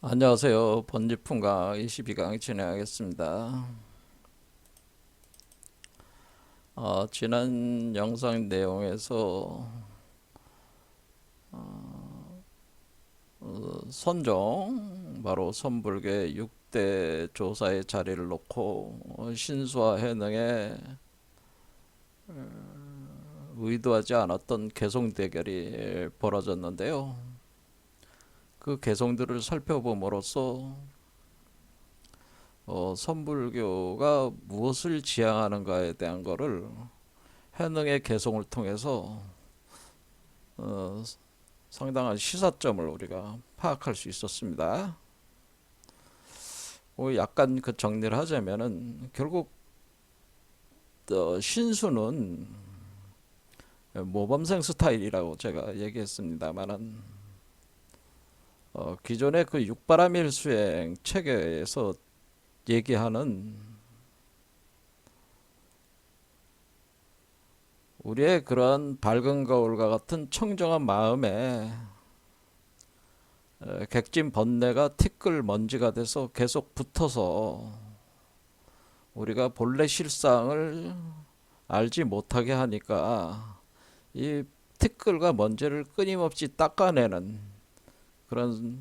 안녕하세요. 번지풍강 22강 진행하겠습니다. 지난 영상 내용에서 선종, 바로 선불계 6대 조사의 자리를 놓고 신수와 해능의 의도하지 않았던 개송 대결이 벌어졌는데요. 그 개송들을 살펴봄으로써 선불교가 무엇을 지향하는가에 대한 것을 해능의 개송을 통해서 상당한 시사점을 우리가 파악할 수 있었습니다. 약간 그 정리를 하자면은 결국 신수는 모범생 스타일이라고 제가 얘기했습니다만은 기존의 그 육바라밀 수행 체계에서 얘기하는 우리의 그런 밝은 거울과 같은 청정한 마음에 객진 번뇌가 티끌 먼지가 돼서 계속 붙어서 우리가 본래 실상을 알지 못하게 하니까 이 티끌과 먼지를 끊임없이 닦아내는 그런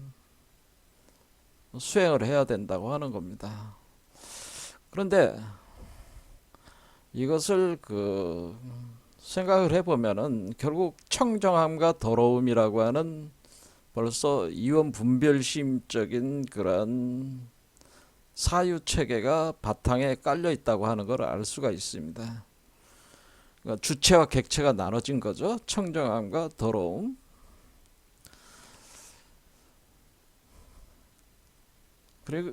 수행을 해야 된다고 하는 겁니다. 그런데 이것을 생각을 해보면은 결국 청정함과 더러움이라고 하는 벌써 이원 분별심적인 그런 사유 체계가 바탕에 깔려 있다고 하는 걸 알 수가 있습니다. 그러니까 주체와 객체가 나눠진 거죠. 청정함과 더러움.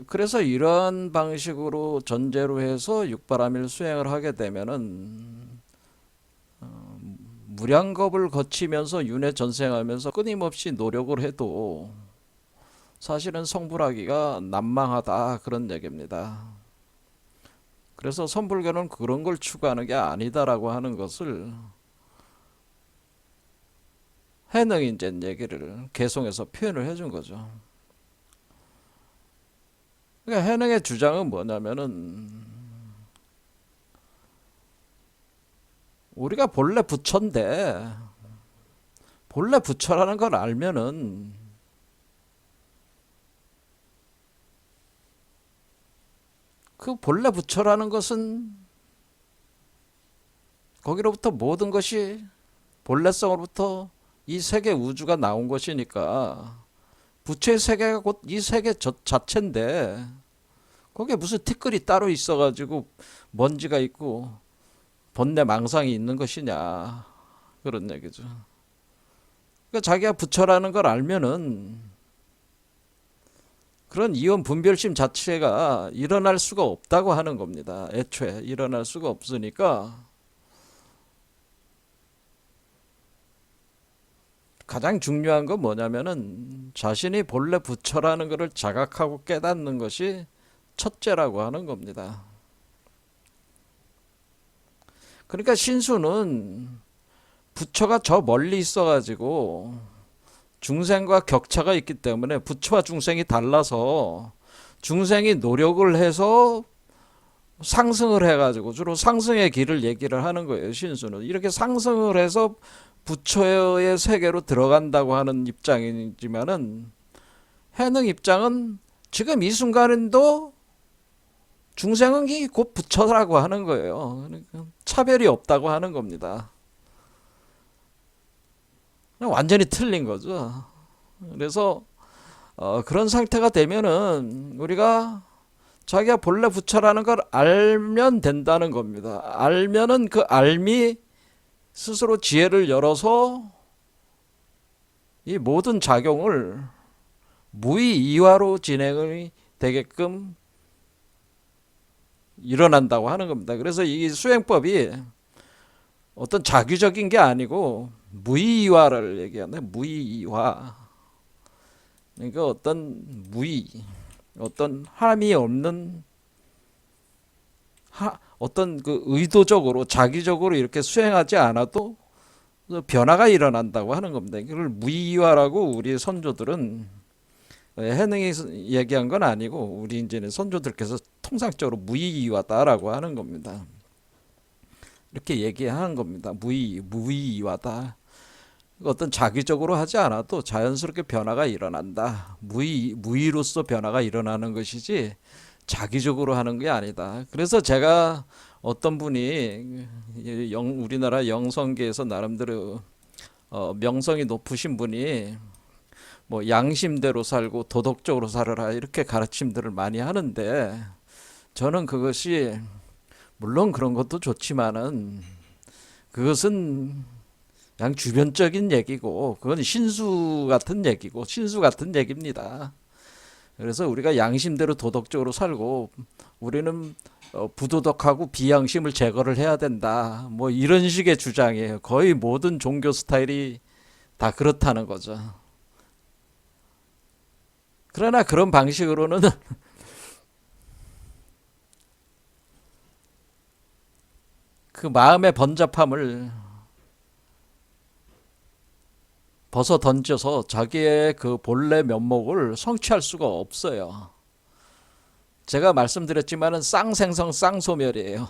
그래서 이러한 방식으로 전제로 해서 육바라밀 수행을 하게 되면은 무량겁을 거치면서 윤회 전생하면서 끊임없이 노력을 해도 사실은 성불하기가 난망하다, 그런 얘기입니다. 그래서 선불교는 그런 걸 추구하는 게 아니다라고 하는 것을 해능이 이제 얘기를 개송해서 표현을 해준 거죠. 그러니까 해능의 주장은 뭐냐면은 우리가 본래 부처인데 본래 부처라는 걸 알면은 그 본래 부처라는 것은 거기로부터 모든 것이 본래성으로부터 이 세계 우주가 나온 것이니까 부처의 세계가 곧 이 세계 자체인데 거기에 무슨 티끌이 따로 있어가지고 먼지가 있고 번뇌 망상이 있는 것이냐, 그런 얘기죠. 그러니까 자기가 부처라는 걸 알면은 그런 이원 분별심 자체가 일어날 수가 없다고 하는 겁니다. 애초에 일어날 수가 없으니까 가장 중요한 건 뭐냐면은 자신이 본래 부처라는 것을 자각하고 깨닫는 것이 첫째라고 하는 겁니다. 그러니까 신수는 부처가 저 멀리 있어가지고 중생과 격차가 있기 때문에 부처와 중생이 달라서 중생이 노력을 해서 상승을 해가지고 주로 상승의 길을 얘기를 하는 거예요. 신수는 이렇게 상승을 해서 부처의 세계로 들어간다고 하는 입장이지만은 해능 입장은 지금 이 순간에도 중생은 곧 부처라고 하는 거예요. 그러니까 차별이 없다고 하는 겁니다. 완전히 틀린 거죠. 그래서 그런 상태가 되면은 우리가 자기가 본래 부처라는 걸 알면 된다는 겁니다. 알면은 그 알미 스스로 지혜를 열어서 이 모든 작용을 무의이화로 진행이 되게끔 일어난다고 하는 겁니다. 그래서 이 수행법이 어떤 자규적인 게 아니고 무의이화를 얘기하는데, 무의이화. 그러니까 어떤 무의, 어떤 함이 없는 어떤 그 의도적으로 자기적으로 이렇게 수행하지 않아도 변화가 일어난다고 하는 겁니다. 이걸 무의화라고 우리 선조들은 해능이 얘기한 건 아니고 우리 이제는 선조들께서 통상적으로 무의이화다라고 하는 겁니다. 이렇게 얘기하는 겁니다. 무의이화다. 어떤 자기적으로 하지 않아도 자연스럽게 변화가 일어난다. 무의로서 변화가 일어나는 것이지 자기적으로 하는 게 아니다. 그래서 제가 어떤 분이 우리나라 영성계에서 나름대로 명성이 높으신 분이 뭐 양심대로 살고 도덕적으로 살아라 이렇게 가르침들을 많이 하는데 저는 그것이 물론 그런 것도 좋지만은 그것은 그냥 주변적인 얘기고 그건 신수 같은 얘기고 신수 같은 얘기입니다. 그래서 우리가 양심대로 도덕적으로 살고 우리는 부도덕하고 비양심을 제거를 해야 된다. 뭐 이런 식의 주장이에요. 거의 모든 종교 스타일이 다 그렇다는 거죠. 그러나 그런 방식으로는 그 마음의 번잡함을 벗어 던져서 자기의 그 본래 면목을 성취할 수가 없어요. 제가 말씀드렸지만은 쌍생성 쌍소멸이에요.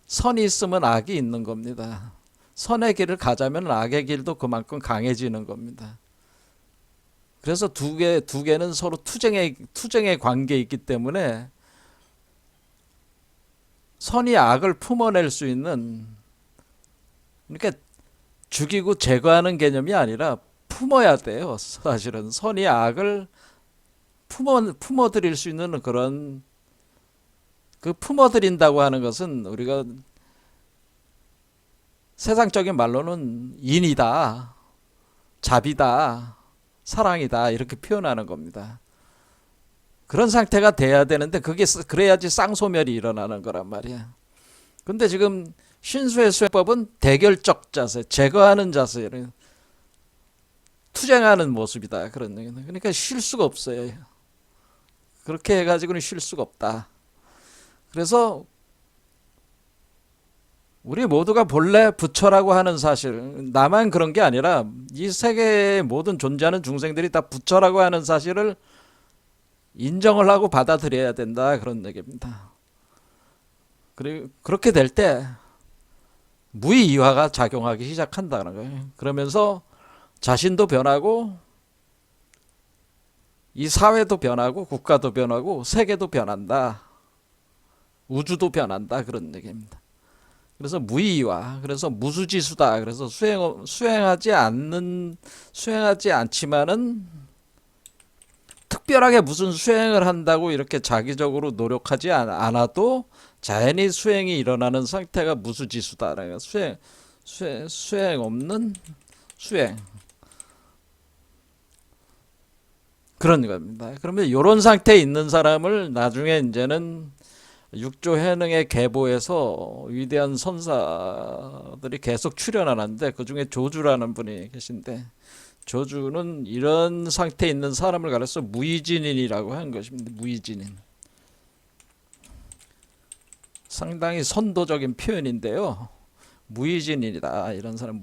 선이 있으면 악이 있는 겁니다. 선의 길을 가자면 악의 길도 그만큼 강해지는 겁니다. 그래서 두 개는 서로 투쟁의 관계에 있기 때문에 선이 악을 품어낼 수 있는, 그러니까 죽이고 제거하는 개념이 아니라 품어야 돼요. 사실은 선이 악을 품어들일 수 있는 그런, 그 품어들인다고 하는 것은 우리가 세상적인 말로는 인이다, 자비다, 사랑이다 이렇게 표현하는 겁니다. 그런 상태가 돼야 되는데 그래야지 쌍소멸이 일어나는 거란 말이야. 근데 지금 신수의 수행법은 대결적 자세, 제거하는 자세, 투쟁하는 모습이다. 그런 얘기는. 그러니까 쉴 수가 없어요. 그렇게 해가지고는 쉴 수가 없다. 그래서 우리 모두가 본래 부처라고 하는 사실, 나만 그런 게 아니라 이 세계의 모든 존재하는 중생들이 다 부처라고 하는 사실을 인정을 하고 받아들여야 된다. 그런 얘기입니다. 그리고 그렇게 될 때 무의이화가 작용하기 시작한다는 거예요. 그러면서 자신도 변하고 이 사회도 변하고 국가도 변하고 세계도 변한다. 우주도 변한다. 그런 얘기입니다. 그래서 무의이화, 그래서 무수지수다. 그래서 수행하지 않지만은 특별하게 무슨 수행을 한다고 이렇게 자기적으로 노력하지 않아도 자연히 수행이 일어나는 상태가 무수지수다. 수행 없는 수행. 그런 겁니다. 그러면 이런 상태에 있는 사람을 나중에 이제는 육조 해능의 계보에서 위대한 선사들이 계속 출연하는데 그 중에 조주라는 분이 계신데 조주는 이런 상태에 있는 사람을 가려서 무의진인이라고 하는 것입니다. 무의진인. 상당히 선도적인 표현인데요. 무의진인이다. 이런 사람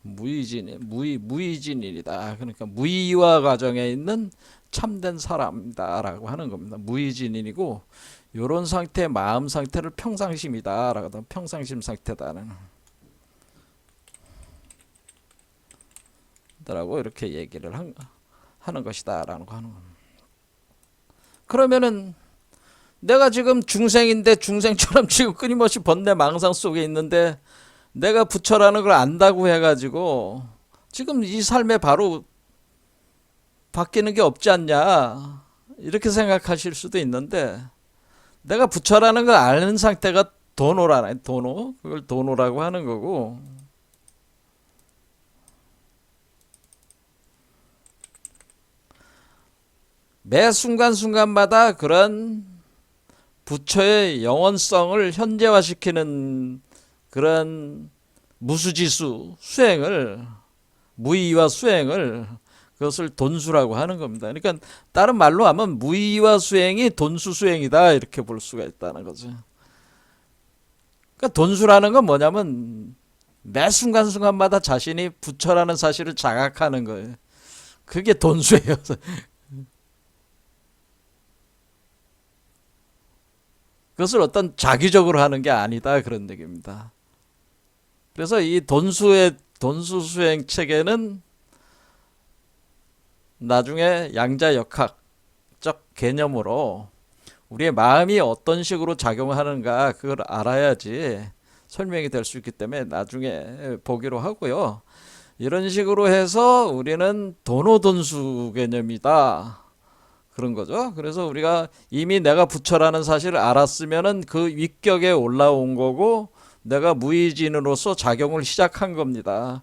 무의진인이다. 그러니까 무의화 과정에 있는 참된 사람이다라고 하는 겁니다. 무의진인이고 이런 상태, 마음 상태를 평상심이다라고 평상심 상태다는 라고 이렇게 얘기를 하는 것이다라는 거 하는 겁니다. 그러면은 내가 지금 중생인데 중생처럼 지금 끊임없이 번뇌 망상 속에 있는데 내가 부처라는 걸 안다고 해가지고 지금 이 삶에 바로 바뀌는 게 없지 않냐 이렇게 생각하실 수도 있는데 내가 부처라는 걸 아는 상태가 도노라네. 그걸 도노라고 하는 거고 매 순간순간마다 그런 부처의 영원성을 현재화시키는 그런 무수지수 수행을 무의와 수행을 그것을 돈수라고 하는 겁니다. 그러니까 다른 말로 하면 무의와 수행이 돈수 수행이다 이렇게 볼 수가 있다는 거죠. 그러니까 돈수라는 건 뭐냐면 매 순간순간마다 자신이 부처라는 사실을 자각하는 거예요. 그게 돈수예요. 그것을 어떤 자기적으로 하는 게 아니다 그런 얘기입니다. 그래서 이 돈수 수행 체계는 나중에 양자역학적 개념으로 우리의 마음이 어떤 식으로 작용하는가 그걸 알아야지 설명이 될 수 있기 때문에 나중에 보기로 하고요. 이런 식으로 해서 우리는 도노돈수 개념이다. 그런 거죠. 그래서 우리가 이미 내가 부처라는 사실을 알았으면은 그 위격에 올라온 거고 내가 무의진으로서 작용을 시작한 겁니다.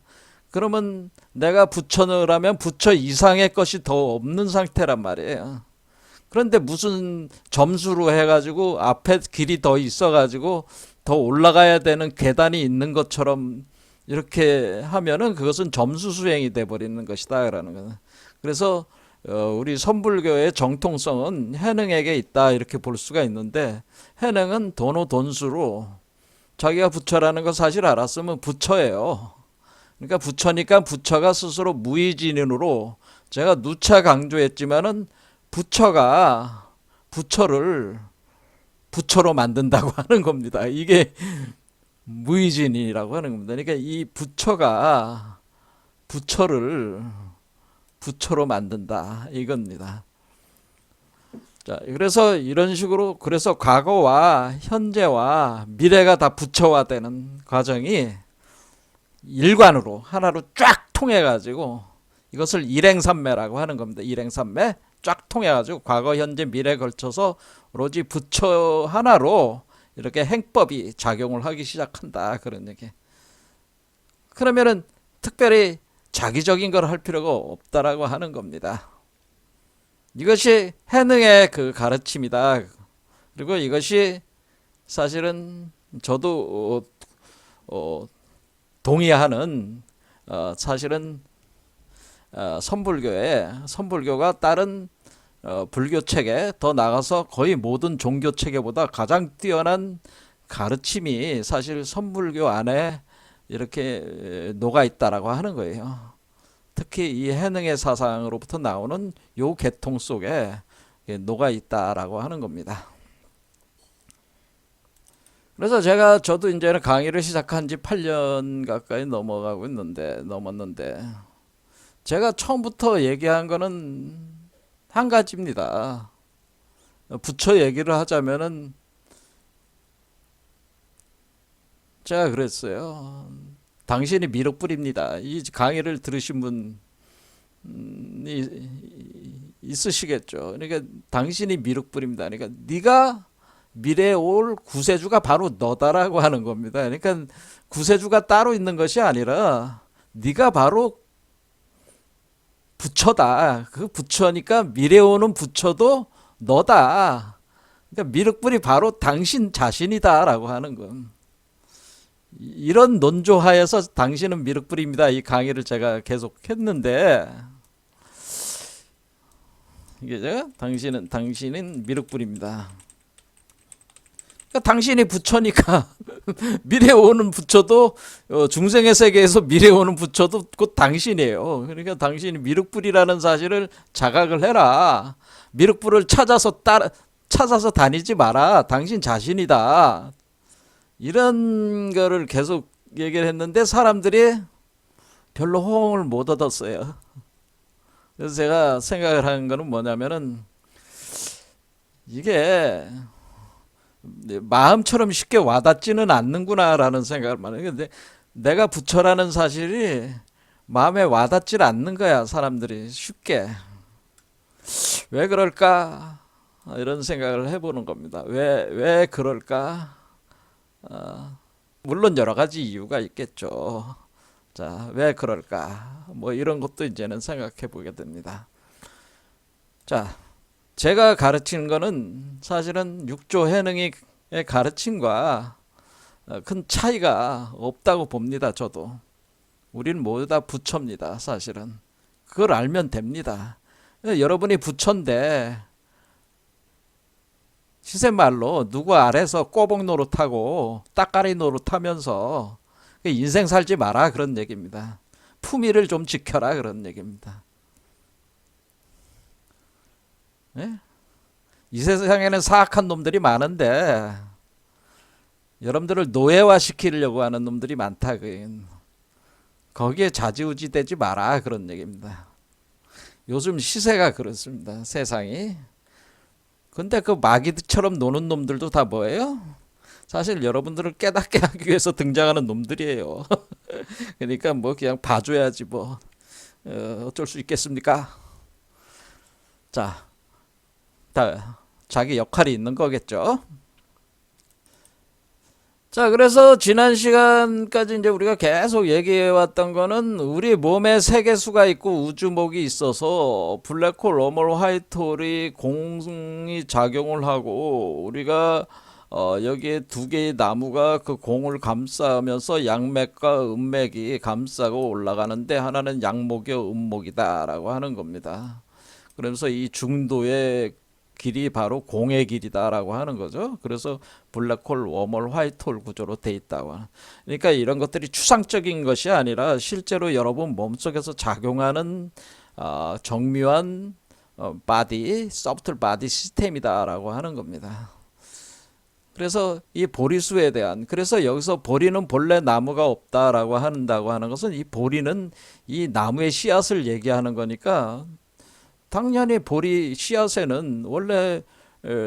그러면 내가 부처라면 부처 이상의 것이 더 없는 상태란 말이에요. 그런데 무슨 점수로 해가지고 앞에 길이 더 있어가지고 더 올라가야 되는 계단이 있는 것처럼 이렇게 하면은 그것은 점수 수행이 돼 버리는 것이다라는 거는. 그래서 우리 선불교의 정통성은 해능에게 있다 이렇게 볼 수가 있는데 해능은 도노돈수로 자기가 부처라는 거 사실 알았으면 부처예요. 그러니까 부처니까 부처가 스스로 무의진으로 제가 누차 강조했지만은 부처가 부처를 부처로 만든다고 하는 겁니다. 이게 무의진이라고 하는 겁니다. 그러니까 이 부처가 부처를 부처로 만든다 이겁니다. 자, 그래서 이런 식으로 그래서 과거와 현재와 미래가 다 부처화되는 과정이 일관으로 하나로 쫙 통해 가지고 이것을 일행삼매라고 하는 겁니다. 일행삼매 쫙 통해 가지고 과거, 현재, 미래에 걸쳐서 오로지 부처 하나로 이렇게 행법이 작용을 하기 시작한다 그런 얘기. 그러면은 특별히 자기적인 걸 할 필요가 없다라고 하는 겁니다. 이것이 해능의 그 가르침이다. 그리고 이것이 사실은 저도 동의하는 사실은 선불교가 다른 불교 체계 더 나가서 거의 모든 종교 체계보다 가장 뛰어난 가르침이 사실 선불교 안에 이렇게 녹아 있다라고 하는 거예요. 특히 이 해능의 사상으로부터 나오는 요 계통 속에 녹아 있다라고 하는 겁니다. 그래서 저도 이제는 강의를 시작한 지 8년 가까이 넘었는데 제가 처음부터 얘기한 거는 한 가지입니다. 부처 얘기를 하자면은 제가 그랬어요. 당신이 미륵불입니다. 이 강의를 들으신 분이 있으시겠죠. 그러니까 당신이 미륵불입니다. 그러니까 네가 미래에 올 구세주가 바로 너다라고 하는 겁니다. 그러니까 구세주가 따로 있는 것이 아니라 네가 바로 부처다. 그 부처니까 미래에 오는 부처도 너다. 그러니까 미륵불이 바로 당신 자신이다라고 하는 건. 이런 논조하에서 당신은 미륵불입니다. 이 강의를 제가 계속 했는데 이게 제가 당신은 미륵불입니다. 그러니까 당신이 부처니까 미래에 오는 부처도 중생의 세계에서 미래에 오는 부처도 곧 당신이에요. 그러니까 당신이 미륵불이라는 사실을 자각을 해라. 미륵불을 찾아서 다니지 마라. 당신 자신이다. 이런 거를 계속 얘기를 했는데 사람들이 별로 호응을 못 얻었어요. 그래서 제가 생각을 하는 거는 뭐냐면은 이게 마음처럼 쉽게 와닿지는 않는구나라는 생각을 많이 해요. 근데 내가 부처라는 사실이 마음에 와닿질 않는 거야, 사람들이 쉽게. 왜 그럴까? 이런 생각을 해보는 겁니다. 왜 그럴까? 물론 여러 가지 이유가 있겠죠. 자, 왜 그럴까? 뭐 이런 것도 이제는 생각해 보게 됩니다. 자, 제가 가르치는 거는 사실은 육조 해능의 가르침과 큰 차이가 없다고 봅니다. 저도. 우리는 모두 다 부처입니다. 사실은. 그걸 알면 됩니다. 여러분이 부처인데 시샘말로 누구 아래서 꼬복 노릇하고 따까리 노릇하면서 인생 살지 마라 그런 얘기입니다. 품위를 좀 지켜라 그런 얘기입니다. 예? 이 세상에는 사악한 놈들이 많은데 여러분들을 노예화 시키려고 하는 놈들이 많다. 거기에 좌지우지 되지 마라 그런 얘기입니다. 요즘 시세가 그렇습니다. 세상이. 근데 그 마귀처럼 노는 놈들도 다 뭐예요? 사실 여러분들을 깨닫게 하기 위해서 등장하는 놈들이에요. 그러니까 뭐 그냥 봐줘야지 뭐 어쩔 수 있겠습니까? 자, 다 자기 역할이 있는 거겠죠. 자, 그래서 지난 시간까지 이제 우리가 계속 얘기해 왔던 거는 우리 몸에 세계수가 있고 우주목이 있어서 블랙홀, 웜홀, 화이트홀이 공이 작용을 하고 우리가 여기에 두 개의 나무가 그 공을 감싸면서 양맥과 음맥이 감싸고 올라가는데 하나는 양목이요 음목이다라고 하는 겁니다. 그러면서 이 중도의 길이 바로 공의 길이다라고 하는 거죠. 그래서 블랙홀, 웜홀, 화이트홀 구조로 돼 있다고. 그러니까 이런 것들이 추상적인 것이 아니라 실제로 여러분 몸속에서 작용하는 정밀한 바디, 소프트 바디 시스템이다라고 하는 겁니다. 그래서 이 보리수에 대한, 그래서 여기서 보리는 본래 나무가 없다라고 한다고 하는 것은 이 보리는 이 나무의 씨앗을 얘기하는 거니까 당연히 보리 씨앗에는 원래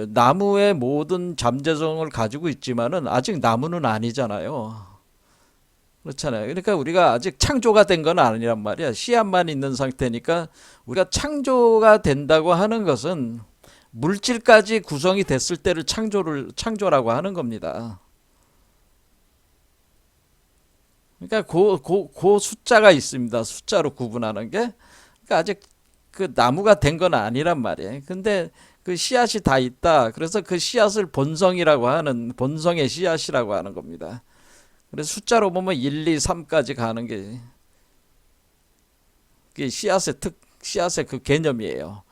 나무의 모든 잠재성을 가지고 있지만은 아직 나무는 아니잖아요. 그렇잖아요. 그러니까 우리가 아직 창조가 된 건 아니란 말이야. 씨앗만 있는 상태니까 우리가 창조가 된다고 하는 것은 물질까지 구성이 됐을 때를 창조라고 하는 겁니다. 그러니까 그 숫자가 있습니다. 숫자로 구분하는 게. 그러니까 아직 그 나무가 된 건 아니란 말이에요. 근데 그 씨앗이 다 있다. 그래서 그 씨앗을 본성이라고 하는, 본성의 씨앗이라고 하는 겁니다. 그래서 숫자로 보면 1, 2, 3까지 가는 게 씨앗의 그 개념이에요.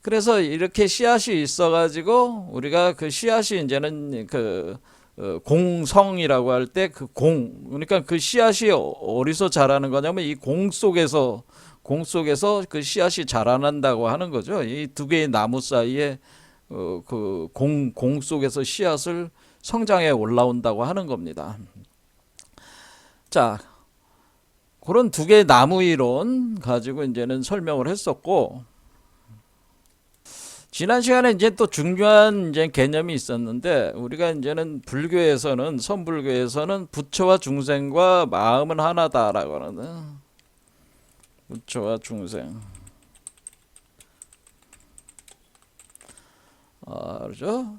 그래서 이렇게 씨앗이 있어가지고 우리가 그 씨앗이 이제는 그 공성이라고 할 때 그 그러니까 그 씨앗이 어디서 자라는 거냐면 이 공 속에서 그 씨앗이 자라난다고 하는 거죠. 이 두 개의 나무 사이에 그 공 속에서 씨앗을 성장해 올라온다고 하는 겁니다. 자, 그런 두 개의 나무 이론 가지고 이제는 설명을 했었고, 지난 시간에 이제 또 중요한 이제 개념이 있었는데, 우리가 이제는 불교에서는, 선불교에서는 부처와 중생과 마음은 하나다라고 하는, 부처와 중생. 그렇죠?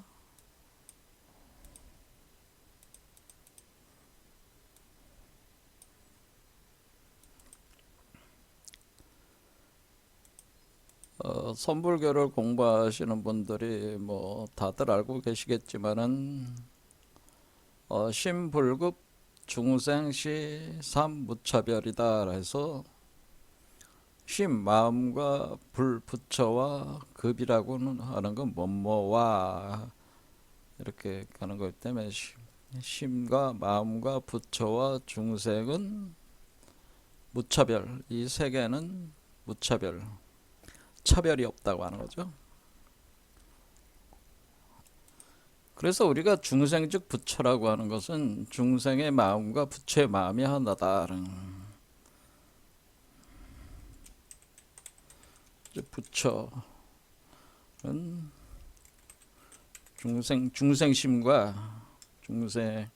선불교를 공부하시는 분들이 뭐 다들 알고 계시겠지만은 심불급 중생시 삼무차별이다 해서 심 마음과 불 부처와 급이라고는 하는 건 뭐뭐와 이렇게 가는 거기 때문에 심과 마음과 부처와 중생은 무차별, 이 세계는 무차별, 차별이 없다고 하는 거죠. 그래서 우리가 중생 즉 부처라고 하는 것은 중생의 마음과 부처의 마음이 하나다. 부처는 중생심과 중생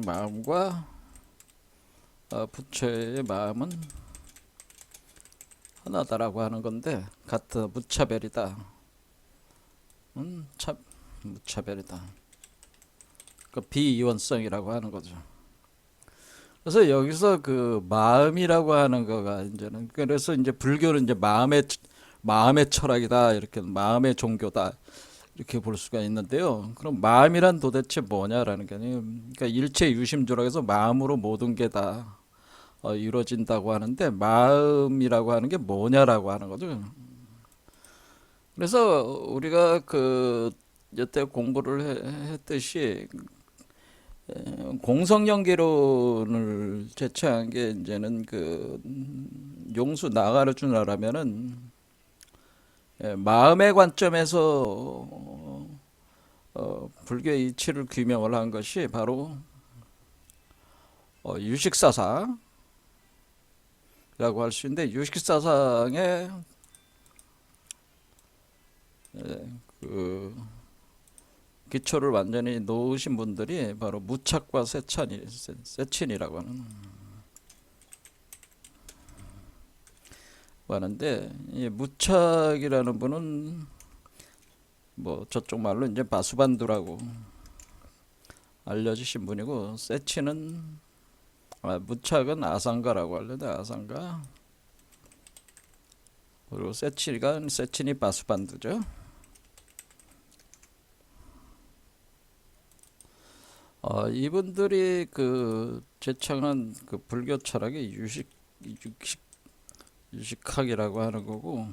마음과 부처의 마음은 하나다라고 하는 건데 같은 무차별이다. 무차별이다. 그 비이원성이라고 하는 거죠. 그래서 여기서 그 마음이라고 하는 거가 이제는 그래서 이제 불교는 이제 마음의 철학이다 이렇게 마음의 종교다 이렇게 볼 수가 있는데요. 그럼 마음이란 도대체 뭐냐라는 게 그러니까 일체 유심조라고 해서 마음으로 모든 게 다 이루어진다고 하는데 마음이라고 하는 게 뭐냐라고 하는 거죠. 그래서 우리가 그 여태 공부를 했듯이 공성연기론을 제창한 게 이제는 그 용수 나가르주나라면은 마음의 관점에서 불교의 이치를 규명을 한 것이 바로 유식사상이라고 할 수 있는데, 유식사상의 그 기초를 완전히 놓으신 분들이 바로 무착과 세친이라고 하는데, 이 무착이라는 분은 뭐 저쪽 말로 이제 바수반두라고 알려지신 분이고, 세친은 무착은 아상가라고 하는데, 아상가, 그리고 세친이 바수반두죠. 이분들이 그 제창한 그 불교 철학이 유식학이라고 하는 거고,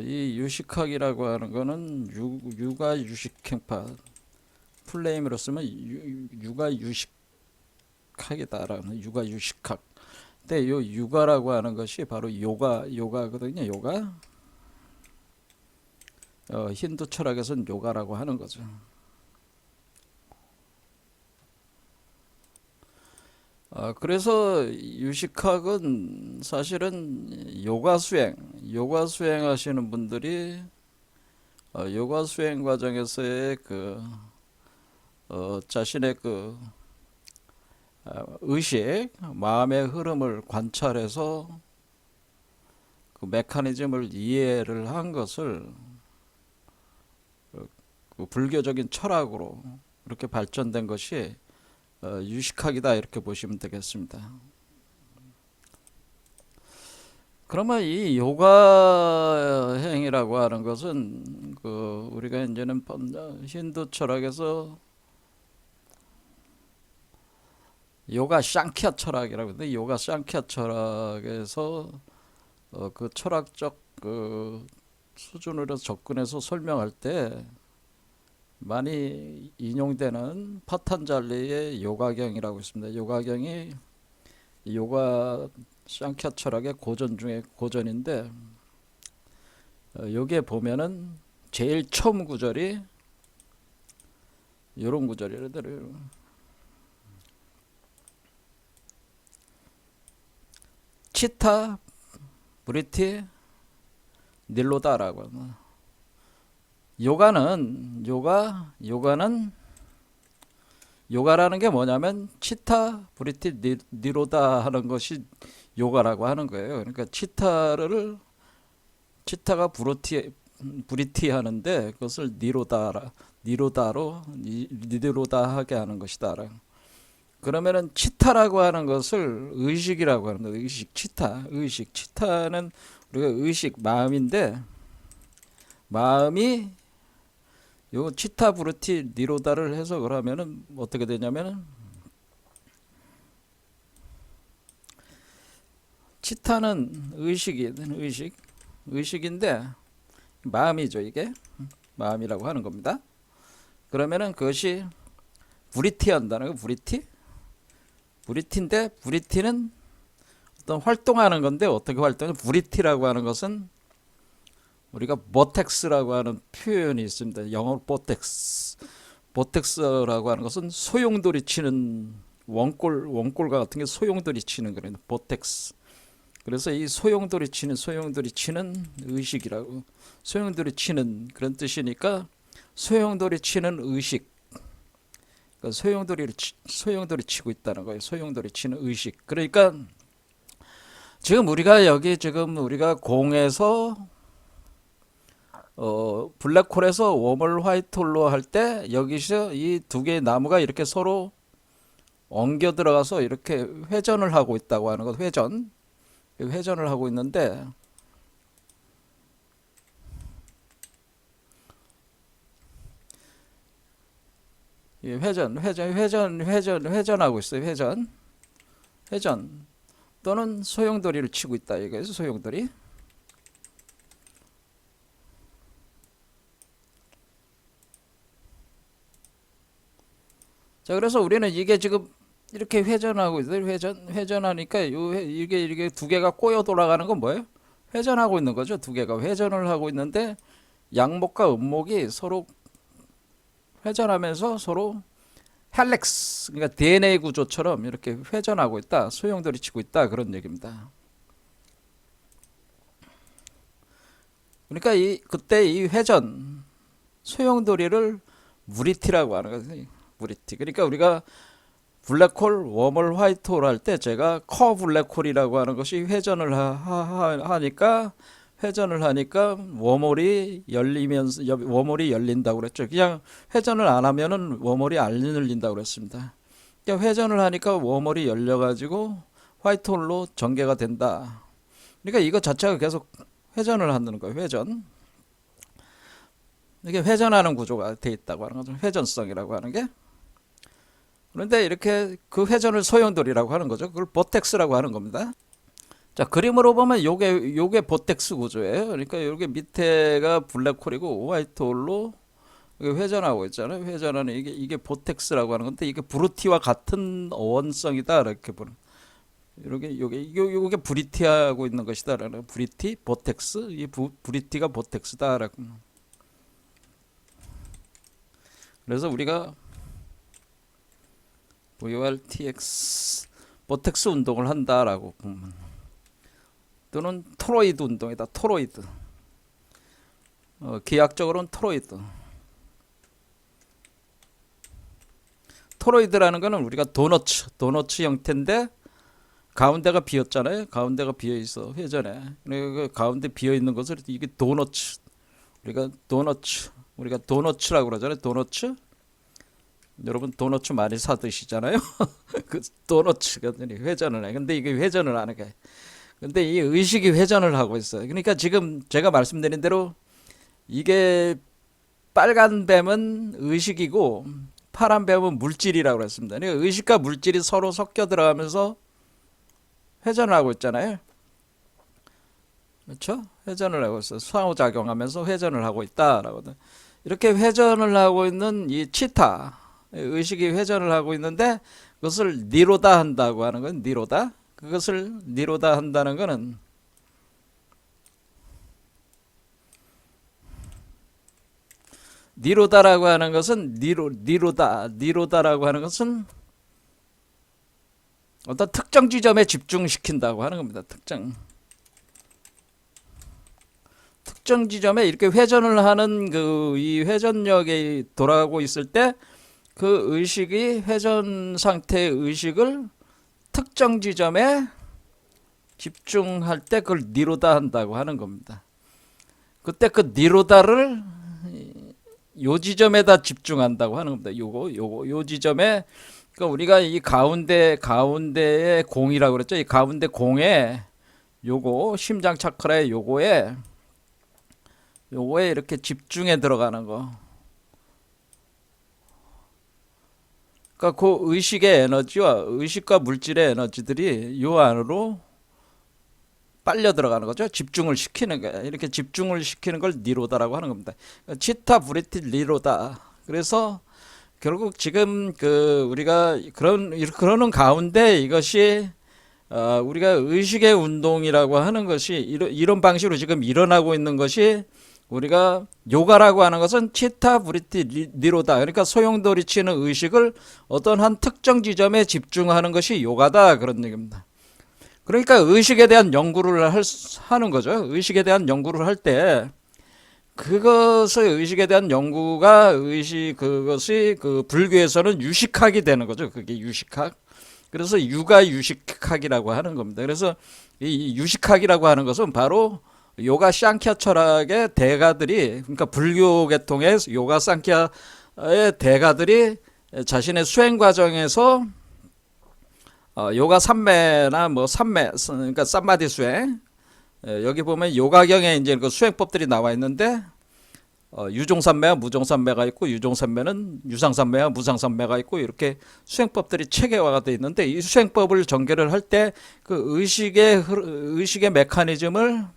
이 유식학이라고 하는 거는 유가 유식행파, 플레임으로 쓰면 유가 유식학이다라는, 유가 유식학. 근데 요 유가라고 하는 것이 바로 요가거든요. 요가. 힌두 철학에서는 요가라고 하는 거죠. 그래서 유식학은 사실은 요가 수행 하시는 분들이 요가 수행 과정에서의 그 자신의 그 의식, 마음의 흐름을 관찰해서 그 메커니즘을 이해를 한 것을 그 불교적인 철학으로 이렇게 발전된 것이 유식학이다, 이렇게 보시면 되겠습니다. 그러면 이 요가 행이라고 하는 것은 그 우리가 이제는 힌두 철학에서 요가 샹캬 철학이라고 하는데, 요가 샹캬 철학에서 그 철학적 그 수준으로 접근해서 설명할 때 많이 인용되는 파탄잘리의 요가경이라고 있습니다. 요가경이 요가 샹캬 철학의 고전 중에 고전인데, 여기에 보면은 제일 처음 구절이 이런 구절이래요. 치타 브리티 닐로다라고 하는, 요가라는 게 뭐냐면 치타 브리티 니로다 하는 것이 요가라고 하는 거예요. 그러니까 치타가 브리티 하는데, 그것을 니로다로 니로다 하게 하는 것이다. 그러면은 치타라고 하는 것을 의식이라고 하는 거예요. 치타는 우리가 의식, 마음인데, 마음이 요 치타 브루티 니로다를 해석을 하면은 어떻게 되냐면은, 치타는 의식인데 마음이죠. 이게 마음이라고 하는 겁니다. 그러면은 그것이 브리티한다는 거. 브리티인데, 브리티는 어떤 활동하는 건데, 어떻게 활동해? 브리티라고 하는 것은 우리가 보텍스라고 하는 표현이 있습니다. 영어로 보텍스라고 하는 것은 소용돌이 치는 원골과 같은 게 소용돌이 치는 거예요. 보텍스. 그래서 이 소용돌이 치는 의식이라고, 소용돌이 치는 그런 뜻이니까 소용돌이 치는 의식, 그러니까 소용돌이 치고 있다는 거예요. 소용돌이 치는 의식. 그러니까 지금 우리가 공에서 블랙홀에서 웜홀 화이트홀로 할 때, 여기서 이 두 개의 나무가 이렇게 서로 엉겨 들어가서 이렇게 회전을 하고 있다고 하는 것. 회전을 하고 있는데, 회전하고 있어요. 회전 또는 소용돌이를 치고 있다, 이거예요. 소용돌이. 자, 그래서 우리는 이게 지금 이렇게 회전하고 있어요. 회전하니까 이게 두 개가 꼬여 돌아가는 건 뭐예요? 회전하고 있는 거죠. 두 개가 회전을 하고 있는데 양목과 음목이 서로 회전하면서 서로 헬릭스, 그러니까 DNA 구조처럼 이렇게 회전하고 있다, 소용돌이 치고 있다, 그런 얘기입니다. 그러니까 그때 이 회전 소용돌이를 무리티라고 하는 거예요. 무리티. 그러니까 우리가 블랙홀, 웜홀, 화이트홀 할 때 제가 커 블랙홀이라고 하는 것이 하니까 웜홀이 열리면서 웜홀이 열린다고 그랬죠. 그냥 회전을 안 하면은 웜홀이 안 열린다고 그랬습니다. 그러니까 회전을 하니까 웜홀이 열려가지고 화이트홀로 전개가 된다. 그러니까 이거 자체가 계속 회전을 한다는 거예요. 회전. 이게 회전하는 구조가 돼 있다고 하는 거죠. 회전성이라고 하는 게. 그런데 이렇게 그 회전을 소용돌이라고 하는 거죠. 그걸 보텍스라고 하는 겁니다. 자, 그림으로 보면 요게 보텍스 구조예요. 그러니까 요게 밑에가 블랙홀이고 화이트홀로 회전하고 있잖아요. 회전하는 이게 보텍스라고 하는 건데 이게 브루티와 같은 어원성이다 이렇게 보는. 요게 브리티하고 있는 것이다라는 브리티 보텍스 이 브리티가 보텍스다라고. 그래서 우리가 VRTX 보텍스 운동을 한다라고 보면, 또는 토로이드 운동이다. 토로이드. 기하학적으로는 토로이드라는 거는 우리가 도너츠 형태인데 가운데가 비었잖아요. 가운데가 비어 있어 회전에. 그 가운데 비어 있는 것을 이게 도너츠. 우리가 도너츠라고 그러잖아요. 도너츠. 여러분 도너츠 많이 사 드시잖아요. 그 도너츠가 회전을 해. 근데 이게 회전을 하는 거예요. 근데 이 의식이 회전을 하고 있어요. 그러니까 지금 제가 말씀드린 대로 이게 빨간 뱀은 의식이고 파란 뱀은 물질이라고 그랬습니다. 그러니까 의식과 물질이 서로 섞여 들어가면서 회전을 하고 있잖아요. 그렇죠? 회전을 하고 있어요. 상호작용하면서 회전을 하고 있다라고. 이렇게 회전을 하고 있는 이 치타 의식이 회전을 하고 있는데 그것을 니로다 한다고 하는 건 니로다. 그것을 니로다 한다는 것은 니로다라고 하는 것은 니로다라고 하는 것은 어떤 특정 지점에 집중시킨다고 하는 겁니다. 특정 지점에 이렇게 회전을 하는 이 회전력이 돌아가고 있을 때 그 의식이 회전 상태의 의식을 특정 지점에 집중할 때 그걸 니로다 한다고 하는 겁니다. 그때 그 니로다를 요 지점에다 집중한다고 하는 겁니다. 요 지점에, 그러니까 우리가 이 가운데의 공이라고 그랬죠. 이 가운데 공에 요거 심장 차크라의 요거에 이렇게 집중해 들어가는 거. 그러니까 그 의식의 에너지와 의식과 물질의 에너지들이 요 안으로 빨려 들어가는 거죠. 집중을 시키는 거예요. 이렇게 집중을 시키는 걸 니로다라고 하는 겁니다. 치타 브리티 니로다. 그래서 결국 지금 우리가 그러는 가운데 이것이 우리가 의식의 운동이라고 하는 것이 이런 방식으로 지금 일어나고 있는 것이 우리가 요가라고 하는 것은 치타 브리티 니로다. 그러니까 소용돌이 치는 의식을 어떤 한 특정 지점에 집중하는 것이 요가다, 그런 얘기입니다. 그러니까 의식에 대한 연구를 하는 거죠. 의식에 대한 연구를 할 때 그것의 의식에 대한 연구가 그것이 불교에서는 유식학이 되는 거죠. 그게 유식학. 그래서 유가유식학이라고 하는 겁니다. 그래서 이 유식학이라고 하는 것은 바로 요가 샹캬 철학의 대가들이, 그러니까 불교 계통의 요가 샹캬의 대가들이 자신의 수행 과정에서 요가 삼매나 삼매, 그러니까 쌈마디 수행, 여기 보면 요가경에 이제 그 수행법들이 나와 있는데 유종삼매와 무종삼매가 있고, 유종삼매는 유상삼매와 무상삼매가 있고, 이렇게 수행법들이 체계화가 되어 있는데 이 수행법을 전개를 할 때 그 의식의 메커니즘을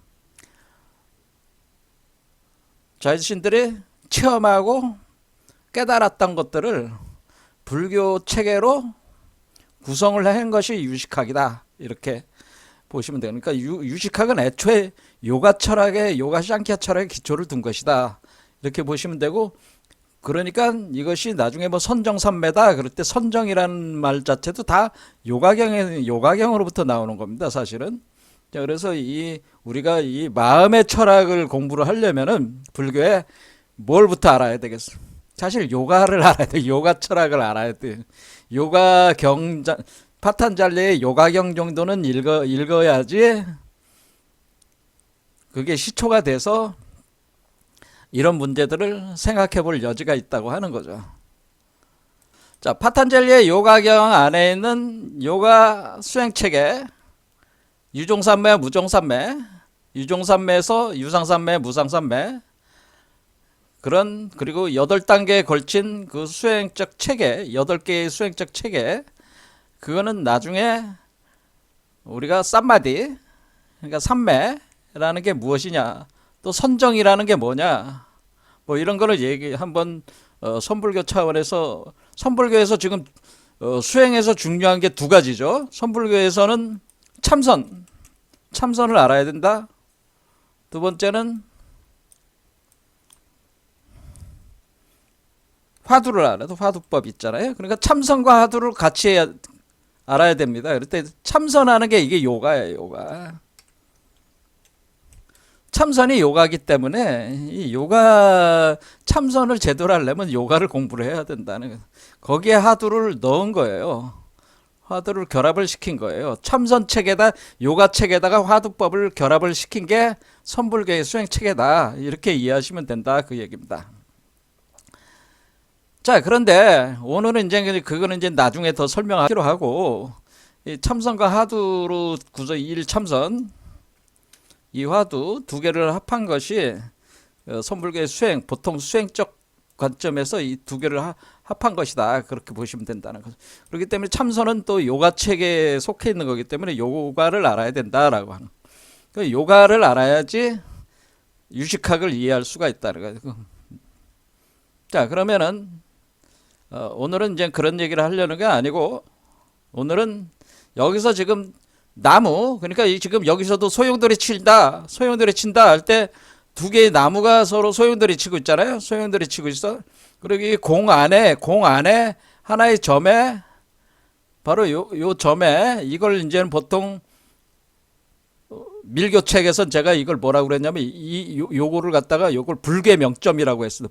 자신들이 체험하고 깨달았던 것들을 불교 체계로 구성을 한 것이 유식학이다. 이렇게 보시면 돼요. 그러니까 유식학은 애초에 요가 철학의 요가 샹키아 철학의 기초를 둔 것이다. 이렇게 보시면 되고, 그러니까 이것이 나중에 뭐 선정삼매다 그럴 때 선정이라는 말 자체도 다 요가경으로부터 나오는 겁니다. 사실은. 자, 그래서 우리가 이 마음의 철학을 공부를 하려면은 불교에 뭘부터 알아야 되겠어? 사실 요가를 알아야 돼. 요가 철학을 알아야 돼. 요가경 파탄잘레의 요가경 정도는 읽어야지 그게 시초가 돼서 이런 문제들을 생각해 볼 여지가 있다고 하는 거죠. 자, 파탄잘리의 요가경 안에 있는 요가 수행체계, 유종삼매, 무종삼매, 유종삼매에서 유상삼매, 무상삼매, 그리고 8단계에 걸친 그 수행적 체계, 8개의 수행적 체계, 그거는 나중에 우리가 쌈마디, 그러니까 삼매라는 게 무엇이냐, 또 선정이라는 게 뭐냐, 뭐 이런 거를 한번 선불교 차원에서, 선불교에서 지금 수행에서 중요한 게 두 가지죠. 선불교에서는 참선을 알아야 된다. 두 번째는 화두를 알아도 화두법 있잖아요. 그러니까 참선과 화두를 같이 알아야 됩니다. 그럴 때 참선하는 게 이게 요가예요. 요가. 참선이 요가이기 때문에 이 요가 참선을 제대로 하려면 요가를 공부를 해야 된다는 거예요. 거기에 화두를 넣은 거예요. 화두를 결합을 시킨 거예요. 참선 책에다 요가 책에다가 화두법을 결합을 시킨 게 선불교의 수행 책이다. 이렇게 이해하시면 된다 그 얘기입니다. 자, 그런데 오늘은 이제 그거는 이제 나중에 더 설명하기로 하고, 이 참선과 화두로 구조 1 참선, 이 화두 두 개를 합한 것이 선불교의 수행, 보통 수행적 관점에서 이 두 개를 합한 것이다. 그렇게 보시면 된다는 거죠. 그렇기 때문에 참선은 또 요가 체계에 속해 있는 거기 때문에 요가를 알아야 된다라고 하는. 그 요가를 알아야지 유식학을 이해할 수가 있다는 거죠. 자, 그러면은 오늘은 이제 그런 얘기를 하려는 게 아니고, 오늘은 여기서 지금 나무, 그러니까 지금 여기서도 소용돌이 친다 할 때 두 개의 나무가 서로 소용돌이 치고 있잖아요. 소용돌이 치고 있어. 그리고 이 공 안에 하나의 점에, 바로 요 점에, 이걸 이제는 보통 밀교책에서 제가 이걸 뭐라고 그랬냐면 요거를 갖다가 요걸 불계명점이라고 했어요.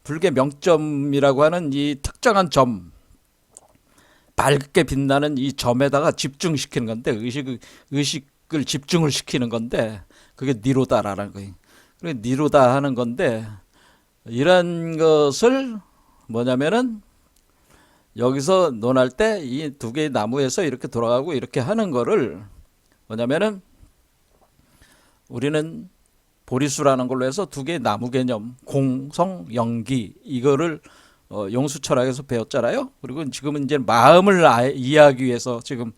불계명점이라고 하는 이 특정한 점, 밝게 빛나는 이 점에다가 집중시키는 건데, 의식을 집중을 시키는 건데, 그게 니로다라는 거예요. 그게 니로다 하는 건데, 이런 것을 뭐냐면은 여기서 논할 때 이 두 개의 나무에서 이렇게 돌아가고 이렇게 하는 거를 뭐냐면은 우리는 보리수라는 걸로 해서 두 개의 나무 개념, 공성, 영기, 이거를 용수철학에서 배웠잖아요. 그리고 지금은 이제 마음을 이해하기 위해서 지금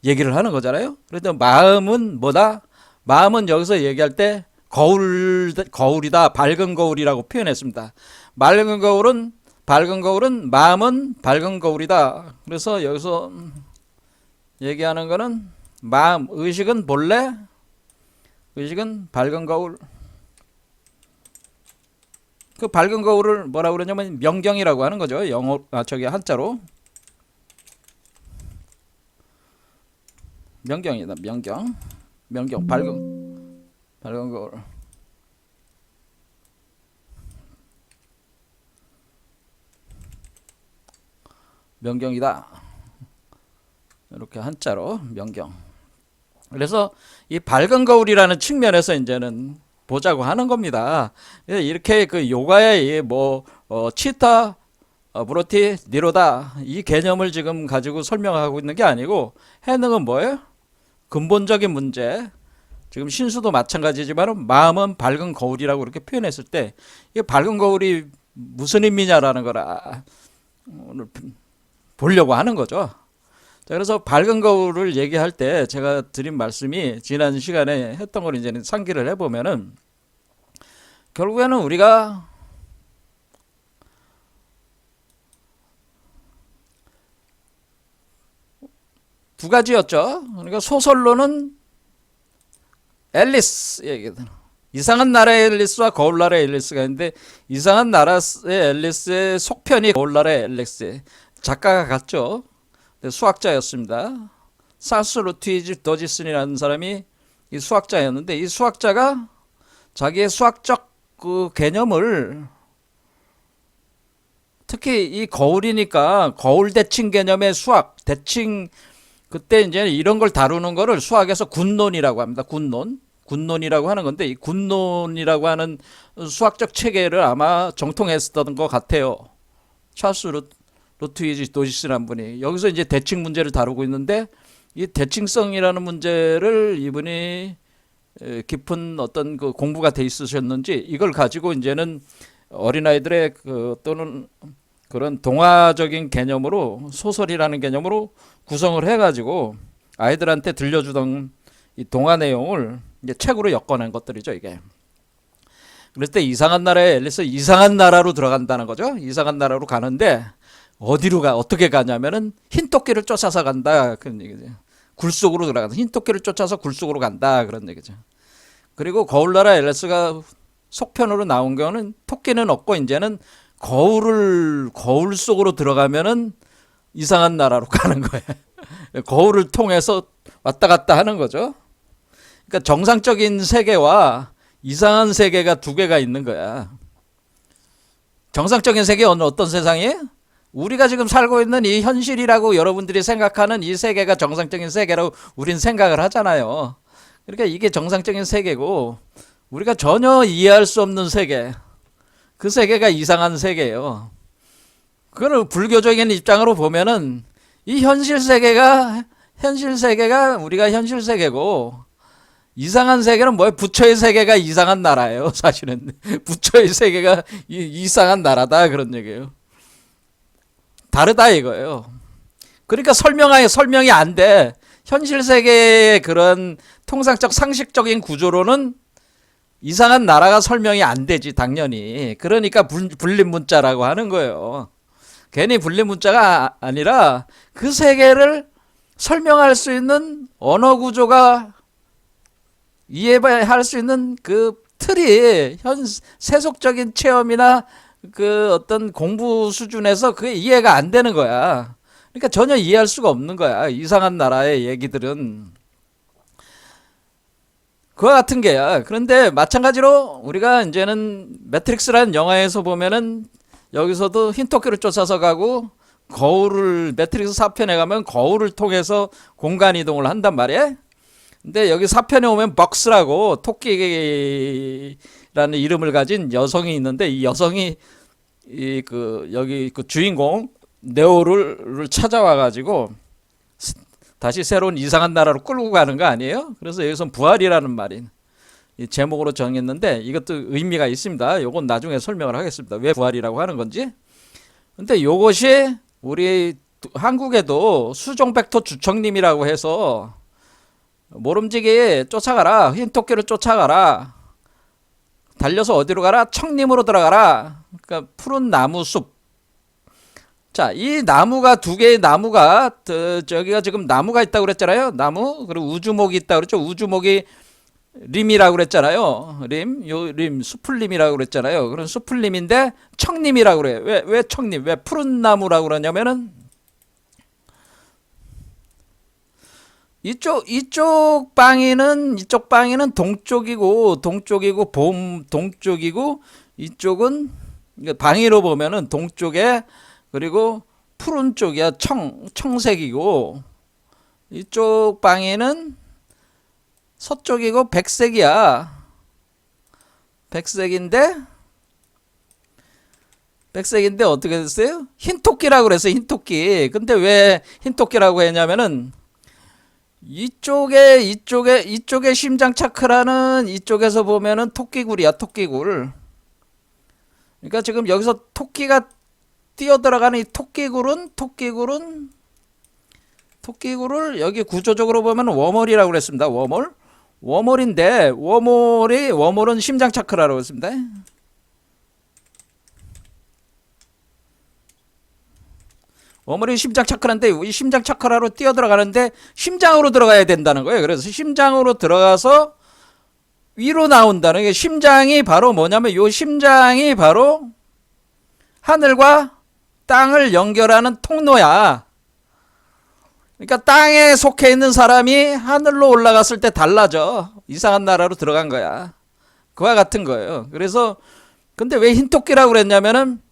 얘기를 하는 거잖아요. 그런데 마음은 뭐다? 마음은 여기서 얘기할 때 거울이다, 밝은 거울이라고 표현했습니다. 밝은 거울은 마음은 밝은 거울이다. 그래서 여기서 얘기하는 거는 마음, 의식은 본래, 의식은 밝은 거울. 그 밝은 거울을 뭐라고 그러냐면 명경이라고 하는 거죠. 한자로. 명경이다. 명경 밝은 거울. 명경이다. 이렇게 한자로 명경. 그래서 이 밝은 거울이라는 측면에서 이제는 보자고 하는 겁니다. 이렇게 그 요가의 치타, 브로티, 니로다 이 개념을 지금 가지고 설명하고 있는 게 아니고, 해능은 뭐예요? 근본적인 문제. 지금 신수도 마찬가지지만 마음은 밝은 거울이라고 이렇게 표현했을 때, 이 밝은 거울이 무슨 의미냐라는 거라 오늘 보려고 하는 거죠. 자, 그래서 밝은 거울을 얘기할 때 제가 드린 말씀이 지난 시간에 했던 걸 이제는 상기를 해보면은, 결국에는 우리가 두 가지였죠. 그러니까 소설로는 앨리스 얘기들. 이상한 나라의 앨리스와 거울 나라의 앨리스가 있는데 이상한 나라의 앨리스의 속편이 거울 나라의 앨리스. 작가가 같죠. 수학자였습니다. 사스 루트위지 더지슨이라는 사람이 이 수학자였는데 이 수학자가 자기의 수학적 그 개념을 특히 이 거울이니까 거울 대칭 개념의 수학 대칭 그때 이제 이런 걸 다루는 거를 수학에서 군론이라고 합니다. 군론이라고 하는 건데 이 군론이라고 하는 수학적 체계를 아마 정통했었던 것 같아요. 찰스 루트위지 도지스라는 분이 여기서 이제 대칭 문제를 다루고 있는데 이 대칭성이라는 문제를 이분이 깊은 어떤 그 공부가 돼 있으셨는지 이걸 가지고 이제는 어린아이들의 그 또는 그런 동화적인 개념으로 소설이라는 개념으로 구성을 해가지고 아이들한테 들려주던 이 동화 내용을 이제 책으로 엮어낸 것들이죠 이게. 그럴 때 이상한 나라에 앨리스 이상한 나라로 들어간다는 거죠. 이상한 나라로 가는데 어디로 가 어떻게 가냐면은 흰토끼를 쫓아서 간다 그런 얘기죠. 굴 속으로 들어간다. 흰토끼를 쫓아서 굴 속으로 간다 그런 얘기죠. 그리고 거울나라 앨리스가 속편으로 나온 경우는 토끼는 없고 이제는 거울 속으로 들어가면은 이상한 나라로 가는 거예요. 거울을 통해서 왔다 갔다 하는 거죠. 그러니까 정상적인 세계와 이상한 세계가 두 개가 있는 거야. 정상적인 세계는 어떤 세상이에요? 우리가 지금 살고 있는 이 현실이라고 여러분들이 생각하는 이 세계가 정상적인 세계라고 우린 생각을 하잖아요. 그러니까 이게 정상적인 세계고 우리가 전혀 이해할 수 없는 세계, 그 세계가 이상한 세계예요. 그거는 불교적인 입장으로 보면은 이 현실 세계가 우리가 현실 세계고 이상한 세계는 뭐예요? 부처의 세계가 이상한 나라예요. 사실은 부처의 세계가 이상한 나라다 그런 얘기예요. 다르다 이거예요. 그러니까 설명이 안 돼. 현실 세계의 그런 통상적 상식적인 구조로는 이상한 나라가 설명이 안 되지 당연히. 그러니까 불림 문자라고 하는 거예요. 괜히 불림 문자가 아니라 그 세계를 설명할 수 있는 언어 구조가 이해할 수 있는 그 틀이 세속적인 체험이나 그 어떤 공부 수준에서 그게 이해가 안 되는 거야. 그러니까 전혀 이해할 수가 없는 거야. 이상한 나라의 얘기들은. 그와 같은 게야. 그런데 마찬가지로 우리가 이제는 매트릭스라는 영화에서 보면은 여기서도 흰토끼를 쫓아서 가고 매트릭스 4편에 가면 거울을 통해서 공간 이동을 한단 말이야. 근데 여기 4편에 오면 벅스라고 토끼라는 이름을 가진 여성이 있는데 이 여성이 여기 그 주인공 네오를 찾아와 가지고 다시 새로운 이상한 나라로 끌고 가는 거 아니에요? 그래서 여기서 부활이라는 말이 제목으로 정했는데 이것도 의미가 있습니다. 요건 나중에 설명을 하겠습니다. 왜 부활이라고 하는 건지. 근데 요것이 우리 한국에도 수종백토 주청님이라고 해서 모름지기 쫓아가라. 흰토끼를 쫓아가라. 달려서 어디로 가라? 청림으로 들어가라. 그러니까 푸른 나무 숲. 자, 이 나무가 두 개의 나무가 저기가 지금 나무가 있다고 그랬잖아요. 나무 그리고 우주목이 있다고 그랬죠. 우주목이 림이라고 그랬잖아요. 림 수풀림이라고 그랬잖아요. 그런 수풀림인데 청림이라고 그래요. 왜 청림? 왜 푸른 나무라고 그러냐면은 이쪽 방위는 동쪽이고 동쪽이고 이쪽은 방위로 보면은 동쪽에 그리고 푸른 쪽이야 청색이고 이쪽 방위는 서쪽이고 백색이야. 백색인데 어떻게 됐어요? 흰토끼라고 그랬어요. 흰토끼. 근데 왜 흰토끼라고 했냐면은 이쪽에 심장 차크라는 이쪽에서 보면은 토끼굴이야. 토끼굴. 그러니까 지금 여기서 토끼가 뛰어들어가는 이 토끼굴을 여기 구조적으로 보면 워멀이라고 그랬습니다. 워멀인데 워멀은 심장 차크라고 했습니다. 워머리 심장 차크라인데 이 심장 차크라로 뛰어 들어가는데 심장으로 들어가야 된다는 거예요. 그래서 심장으로 들어가서 위로 나온다는 게 심장이 바로 뭐냐면 요 심장이 바로 하늘과 땅을 연결하는 통로야. 그러니까 땅에 속해 있는 사람이 하늘로 올라갔을 때 달라져. 이상한 나라로 들어간 거야. 그와 같은 거예요. 그래서 근데 왜 흰토끼라고 그랬냐면은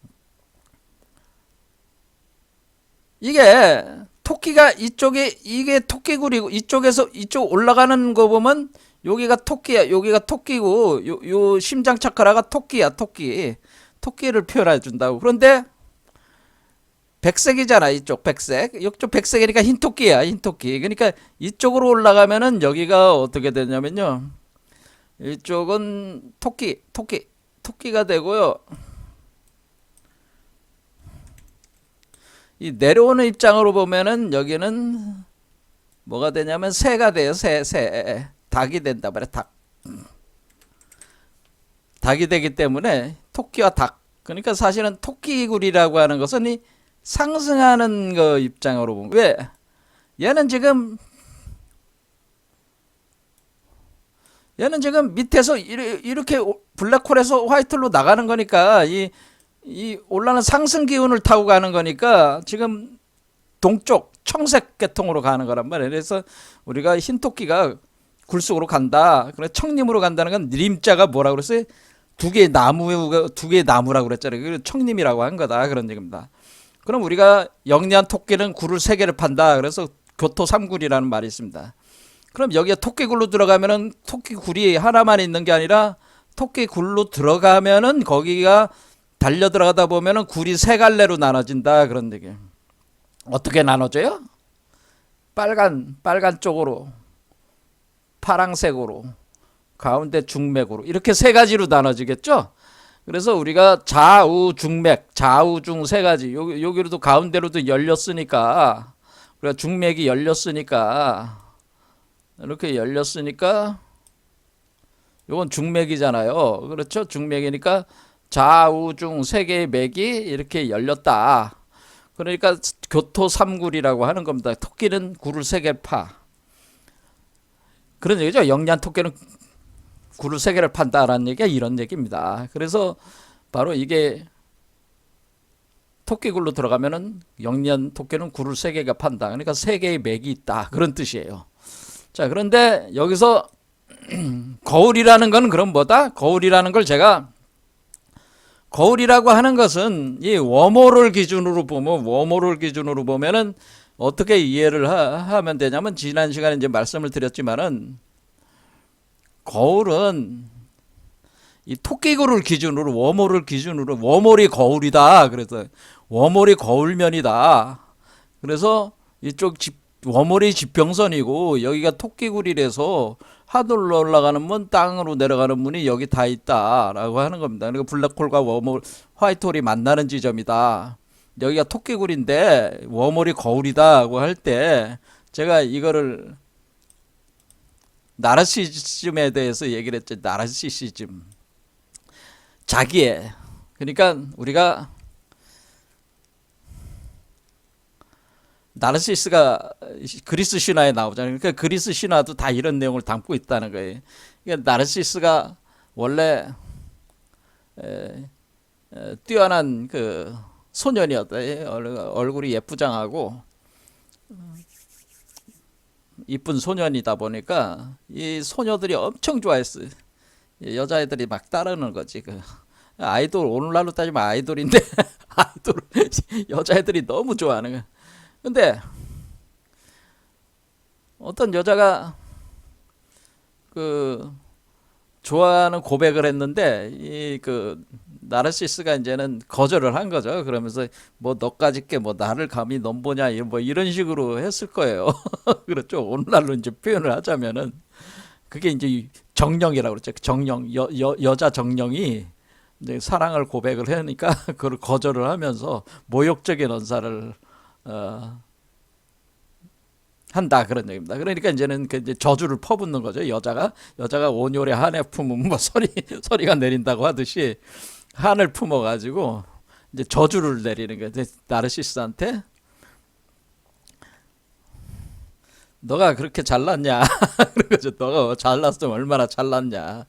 이게 토끼가 이쪽에 이게 토끼굴이고 이쪽에서 이쪽 올라가는 거 보면 여기가 토끼야. 여기가 토끼고 요 심장 차크라가 토끼야. 토끼를 표현해 준다고. 그런데 백색이잖아. 이쪽 백색. 이쪽 백색이니까 흰토끼야. 흰토끼. 그러니까 이쪽으로 올라가면은 여기가 어떻게 되냐면요. 이쪽은 토끼가 되고요. 이 내려오는 입장으로 보면은 여기는 뭐가 되냐면 새가 돼요. 새. 닭이 된다 말이야. 닭이 되기 때문에 토끼와 닭. 그러니까 사실은 토끼굴이라고 하는 것은 이 상승하는 거 입장으로 보면 왜? 얘는 지금 밑에서 이렇게 블랙홀에서 화이트홀로 나가는 거니까 이 올라가는 상승 기운을 타고 가는 거니까 지금 동쪽 청색 계통으로 가는 거란 말이에요. 그래서 우리가 흰토끼가 굴속으로 간다. 그래 청림으로 간다는 건 림자가 뭐라고 그랬어요? 두 개의 나무라고 그랬잖아요. 그 청림이라고 한 거다. 그런 얘기입니다. 그럼 우리가 영리한 토끼는 굴을 세 개를 판다. 그래서 교토 삼굴이라는 말이 있습니다. 그럼 여기에 토끼굴로 들어가면은 토끼굴이 하나만 있는 게 아니라 토끼굴로 들어가면은 거기가 달려 들어가다 보면은 굴이 세 갈래로 나눠진다. 그런 얘기. 어떻게 나눠져요? 빨간 쪽으로, 파랑색으로, 가운데 중맥으로 이렇게 세 가지로 나눠지겠죠? 그래서 우리가 좌우 중맥, 좌우중 세 가지 여기로도 가운데로도 열렸으니까 우리가 중맥이 열렸으니까 이렇게 열렸으니까 이건 중맥이잖아요. 그렇죠? 중맥이니까 좌우중 세 개의 맥이 이렇게 열렸다. 그러니까 교토 삼굴이라고 하는 겁니다. 토끼는 굴을 세 개 파. 그런 얘기죠. 영리한 토끼는 굴을 세 개를 판다라는 얘기가 이런 얘기입니다. 그래서 바로 이게 토끼굴로 들어가면은 영리한 토끼는 굴을 세 개가 판다. 그러니까 세 개의 맥이 있다. 그런 뜻이에요. 자, 그런데 여기서 거울이라는 건 그럼 뭐다? 거울이라는 걸 제가 거울이라고 하는 것은 이 워몰을 기준으로 보면은 어떻게 이해를 하면 되냐면 지난 시간에 이제 말씀을 드렸지만은 거울은 이 토끼굴을 기준으로 워몰이 거울이다. 그래서 워몰이 거울면이다. 그래서 이쪽 워몰이 지평선이고 여기가 토끼굴이라서 하늘로 올라가는 문, 땅으로 내려가는 문이 여기 다 있다라고 하는 겁니다. 그러니까 블랙홀과 워몰, 화이트홀이 만나는 지점이다. 여기가 토끼굴인데 워몰이 거울이다고 할 때 제가 이거를 나르시시즘에 대해서 얘기를 했죠. 나르시시즘. 자기애. 그러니까 우리가 나르시스가 그리스 신화에 나오잖아요. 그러니까 그리스 신화도 다 이런 내용을 담고 있다는 거예요. 그러니까 나르시스가 원래 뛰어난 그 소년이었다. 얼굴이 예쁘장하고 이쁜 소년이다 보니까 이 소녀들이 엄청 좋아했어요. 여자애들이 막 따르는 거지. 그 아이돌, 오늘날로 따지면 아이돌인데 아이돌 여자애들이 너무 좋아하는 거야. 근데 어떤 여자가 그 좋아하는 고백을 했는데 이 그 나르시스가 이제는 거절을 한 거죠. 그러면서 뭐 너까지 게 뭐 나를 감히 넘보냐 뭐 이런 식으로 했을 거예요. 그렇죠. 오늘날로 이제 표현을 하자면은 그게 이제 정령이라고 그랬죠. 정령 여자 정령이 이제 사랑을 고백을 하니까 그걸 거절을 하면서 모욕적인 언사를 한다 그런 얘기입니다. 그러니까 이제는 그 이제 저주를 퍼붓는 거죠. 여자가 온열에 한해 품으면 뭐 소리가 내린다고 하듯이 한을 품어가지고 이제 저주를 내리는 거예요. 나르시스한테 너가 그렇게 잘났냐? 그러죠. 너가 잘났으면 얼마나 잘났냐?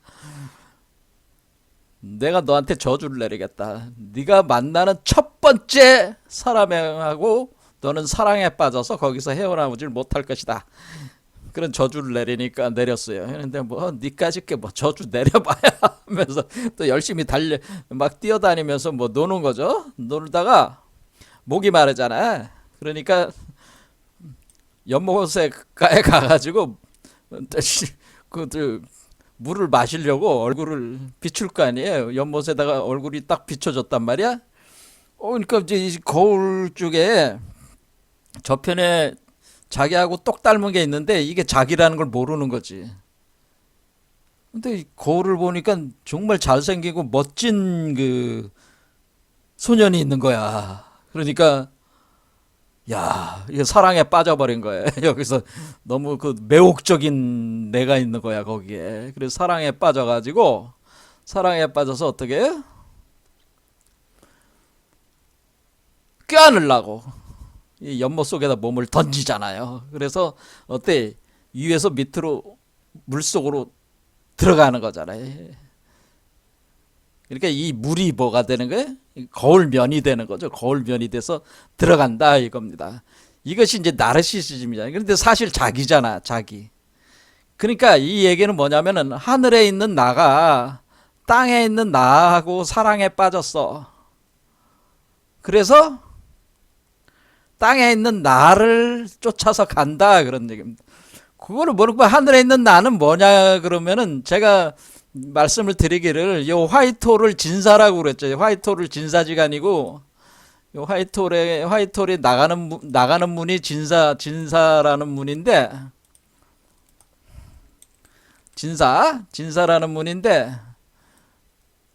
내가 너한테 저주를 내리겠다. 네가 만나는 첫 번째 사람하고 너는 사랑에 빠져서 거기서 헤어나오질 못할 것이다. 그런 저주를 내리니까 내렸어요. 그런데 뭐 니까짓 게 뭐 저주 내려봐야 하면서 또 열심히 달려 막 뛰어다니면서 뭐 노는 거죠. 놀다가 목이 마르잖아. 그러니까 연못에가에 가가지고 그 물을 마시려고 얼굴을 비출 거 아니에요. 연못에다가 얼굴이 딱 비춰졌단 말이야. 그러니까 이제 이 거울 쪽에 저편에 자기하고 똑 닮은 게 있는데 이게 자기라는 걸 모르는 거지. 근데 이 거울을 보니까 정말 잘생기고 멋진 그 소년이 있는 거야. 그러니까 야, 이게 사랑에 빠져버린 거예요. 여기서 너무 그 매혹적인 내가 있는 거야, 거기에. 그래서 사랑에 빠져가지고, 사랑에 빠져서 어떻게 해? 껴안으려고. 이 연못 속에다 몸을 던지잖아요. 그래서 어때? 위에서 밑으로 물속으로 들어가는 거잖아요. 그러니까 이 물이 뭐가 되는 거예요? 거울면이 되는 거죠. 거울면이 돼서 들어간다 이겁니다. 이것이 이제 나르시시즘이잖아요. 그런데 사실 자기잖아, 자기. 그러니까 이 얘기는 뭐냐면은 하늘에 있는 나가 땅에 있는 나하고 사랑에 빠졌어. 그래서 땅에 있는 나를 쫓아서 간다 그런 얘기입니다. 그거를 모르고 하늘에 있는 나는 뭐냐 그러면은 제가 말씀을 드리기를 요 화이트홀을 진사라고 그랬죠. 화이트홀을 진사지간이고 요 화이트홀에 나가는 문이 진사라는 문인데 진사라는 문인데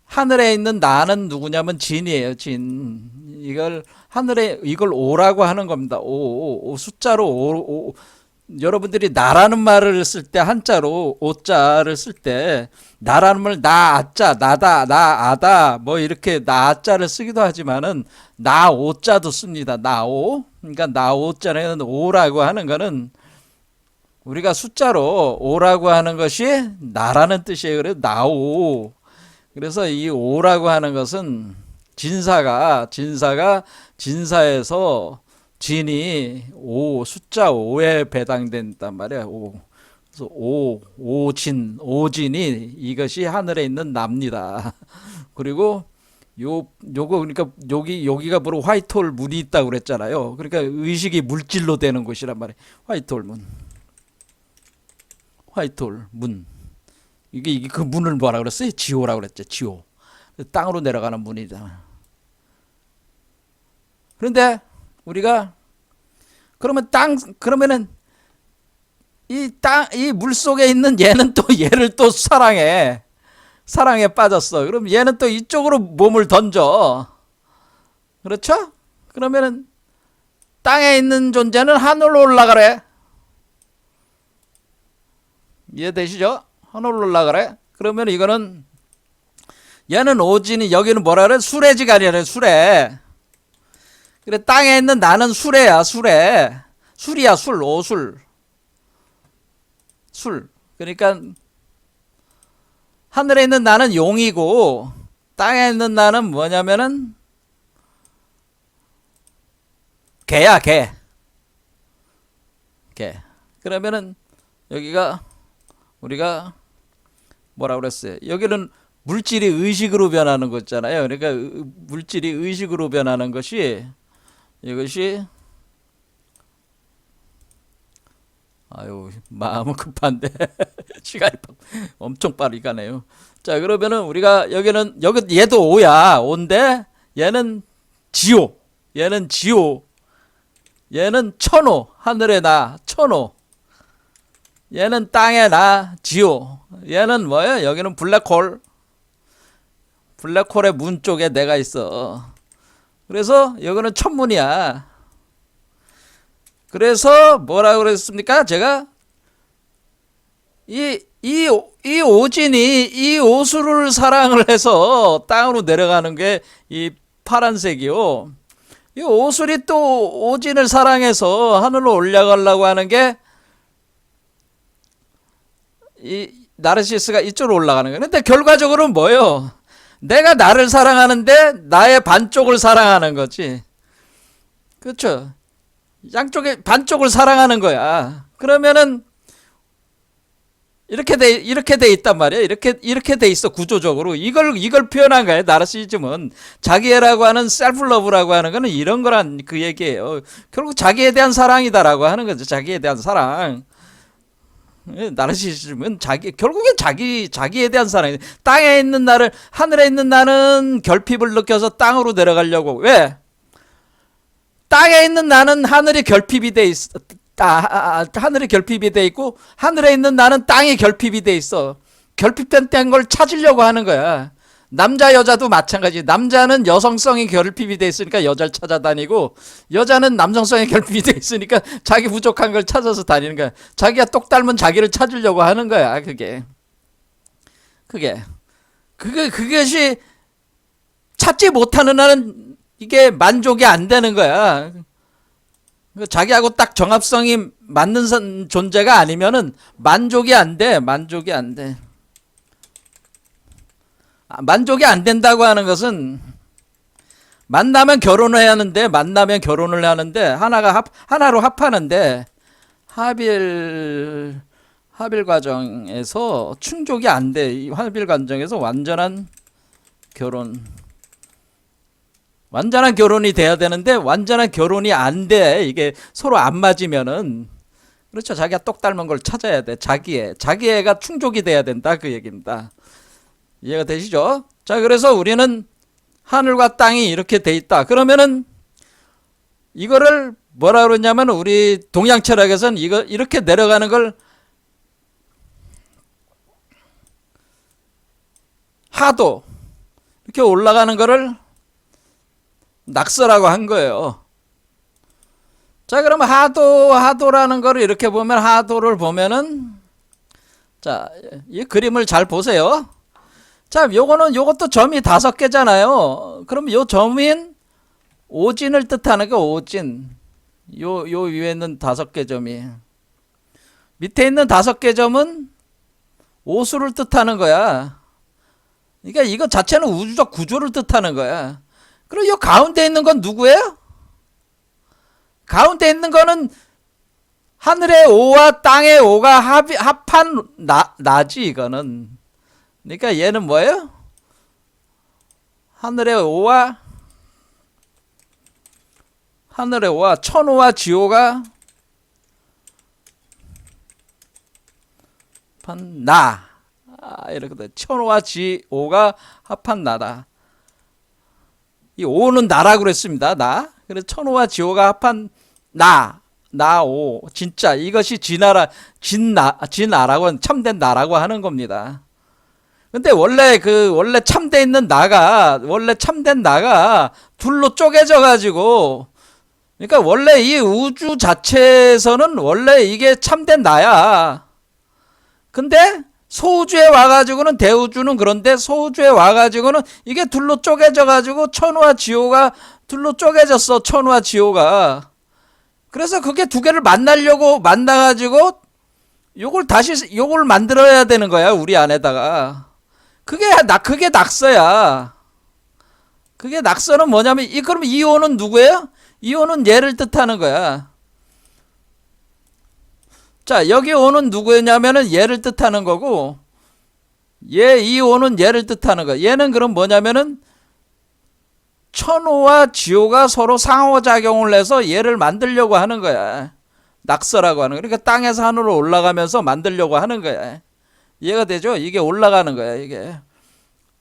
하늘에 있는 나는 누구냐면 진이에요. 진. 이걸 하늘에 이걸 오라고 하는 겁니다. 오 숫자로 오 여러분들이 나라는 말을 쓸 때 한자로 오자를 쓸 때 나라는 말 나 아자 나다 나 아다 뭐 이렇게 나 아자를 쓰기도 하지만은 나 오자도 씁니다. 나오 그러니까 나 오자는 오라고 하는 거는 우리가 숫자로 오라고 하는 것이 나라는 뜻이에요. 그래서 나오 그래서 이 오라고 하는 것은 진사에서 진이 숫자 5에 배당된단 말이야. 그래서 오진이 이것이 하늘에 있는 납니다. 그리고 요거 그러니까 여기가 바로 화이트홀 문이 있다고 그랬잖아요. 그러니까 의식이 물질로 되는 곳이란 말이에요. 화이트홀 문. 이게 그 문을 뭐라 그랬어요? 지오라고 그랬죠. 지오. 땅으로 내려가는 문이잖아. 그런데 우리가 그러면은 이 물 속에 있는 얘는 또 얘를 또 사랑에 빠졌어. 그럼 얘는 또 이쪽으로 몸을 던져. 그렇죠? 그러면은 땅에 있는 존재는 하늘로 올라가래. 이해되시죠? 하늘로 올라가래. 그러면 이거는 얘는 오진이 여기는 뭐라 그래? 수레지간이래. 수레. 그래 땅에 있는 나는 수레야. 술이야. 오술. 술. 그러니까 하늘에 있는 나는 용이고 땅에 있는 나는 뭐냐면은 개야. 개. 그러면은 여기가 우리가 뭐라 그랬어요? 여기는 물질이 의식으로 변하는 거 있잖아요. 그러니까 물질이 의식으로 변하는 것이 이것이 아유 마음은 급한데 시간이 엄청 빠르게 가네요. 자 그러면은 우리가 여기 얘도 오야. 온데 얘는 지오. 얘는 천오. 하늘에 나 천오. 얘는 땅에 나 지오. 얘는 뭐야? 여기는 블랙홀의 문 쪽에 내가 있어. 그래서 여기는 천문이야. 그래서 뭐라고 그랬습니까? 제가 이 오진이 이 오수를 사랑을 해서 땅으로 내려가는 게 이 파란색이요. 이 오술이 또 오진을 사랑해서 하늘로 올라가려고 하는 게 이 나르시스가 이쪽으로 올라가는 거예요. 근데 결과적으로는 뭐예요? 내가 나를 사랑하는데 나의 반쪽을 사랑하는 거지. 그렇죠? 양쪽에 반쪽을 사랑하는 거야. 그러면은 이렇게 돼 있단 말이에요. 이렇게 돼 있어, 구조적으로. 이걸 표현한 거예요. 나르시즘은. 자기애라고 하는 셀프 러브라고 하는 거는 이런 거란 그 얘기예요. 결국 자기에 대한 사랑이다라고 하는 거죠. 자기에 대한 사랑. 나르시즘은 결국엔 자기에 대한 사랑이. 땅에 있는 나를, 하늘에 있는 나는 결핍을 느껴서 땅으로 내려가려고. 왜? 땅에 있는 나는 하늘이 결핍이 돼 있어. 하늘이 결핍이 돼 있고, 하늘에 있는 나는 땅이 결핍이 돼 있어. 결핍된 걸 찾으려고 하는 거야. 남자 여자도 마찬가지. 남자는 여성성이 결핍이 돼 있으니까 여자를 찾아다니고, 여자는 남성성이 결핍이 돼 있으니까 자기 부족한 걸 찾아서 다니는 거야. 자기가 똑 닮은 자기를 찾으려고 하는 거야. 그것이 찾지 못하는 한은 이게 만족이 안 되는 거야. 자기하고 딱 정합성이 맞는 존재가 아니면은 만족이 안 돼. 만족이 안 돼. 만족이 안 된다고 하는 것은, 만나면 결혼을 해야 하는데, 하나로 합하는데, 합일 과정에서 충족이 안 돼. 이 합일 과정에서 완전한 결혼이 돼야 되는데, 완전한 결혼이 안 돼. 이게 서로 안 맞으면은. 그렇죠. 자기가 똑 닮은 걸 찾아야 돼. 자기애가 충족이 돼야 된다. 그 얘기입니다. 이해가 되시죠? 자, 그래서 우리는 하늘과 땅이 이렇게 돼 있다. 그러면은 이거를 뭐라 그러냐면, 우리 동양 철학에서는 이렇게 내려가는 걸 하도, 이렇게 올라가는 거를 낙서라고 한 거예요. 자, 그러면 하도라는 거를 이렇게 보면, 하도를 보면은, 자, 이 그림을 잘 보세요. 자, 요것도 점이 5개잖아요. 그럼 요 점인 오진을 뜻하는 거, 오진. 요 위에 있는 5개 점이. 밑에 있는 5개 점은 오수를 뜻하는 거야. 그러니까 이거 자체는 우주적 구조를 뜻하는 거야. 그리고 요 가운데 있는 건 누구예요? 가운데 있는 거는 하늘의 오와 땅의 오가 합한 나지, 이거는. 그러니까 얘는 뭐예요? 하늘의 오와 천오와 지오가 합한 나. 이렇게 돼. 천오와 지오가 합한 나다. 이 오는 나라고 그랬습니다. 나. 그래서 천오와 지오가 합한 오. 진짜 이것이 진나라고, 참된 나라고 하는 겁니다. 근데 원래 참돼 있는 참된 나가 둘로 쪼개져 가지고, 그러니까 원래 이 우주 자체에서는 원래 이게 참된 나야. 근데 소우주에 와가지고는, 대우주는 그런데 소우주에 와가지고는 이게 둘로 쪼개져 가지고 천우와 지호가 둘로 쪼개졌어. 천우와 지호가. 그래서 그게 두 개를 만나가지고 요걸 만들어야 되는 거야, 우리 안에다가. 그게 낙서야. 그게 낙서는 뭐냐면, 그럼 이오는 누구예요? 이오는 얘를 뜻하는 거야. 자, 여기 오는 누구였냐면은 얘를 뜻하는 거고, 이오는 얘를 뜻하는 거야. 얘는 그럼 뭐냐면은, 천호와 지호가 서로 상호작용을 해서 얘를 만들려고 하는 거야. 낙서라고 하는 거야. 그러니까 땅에서 하늘로 올라가면서 만들려고 하는 거야. 이해가 되죠? 이게 올라가는 거야, 이게.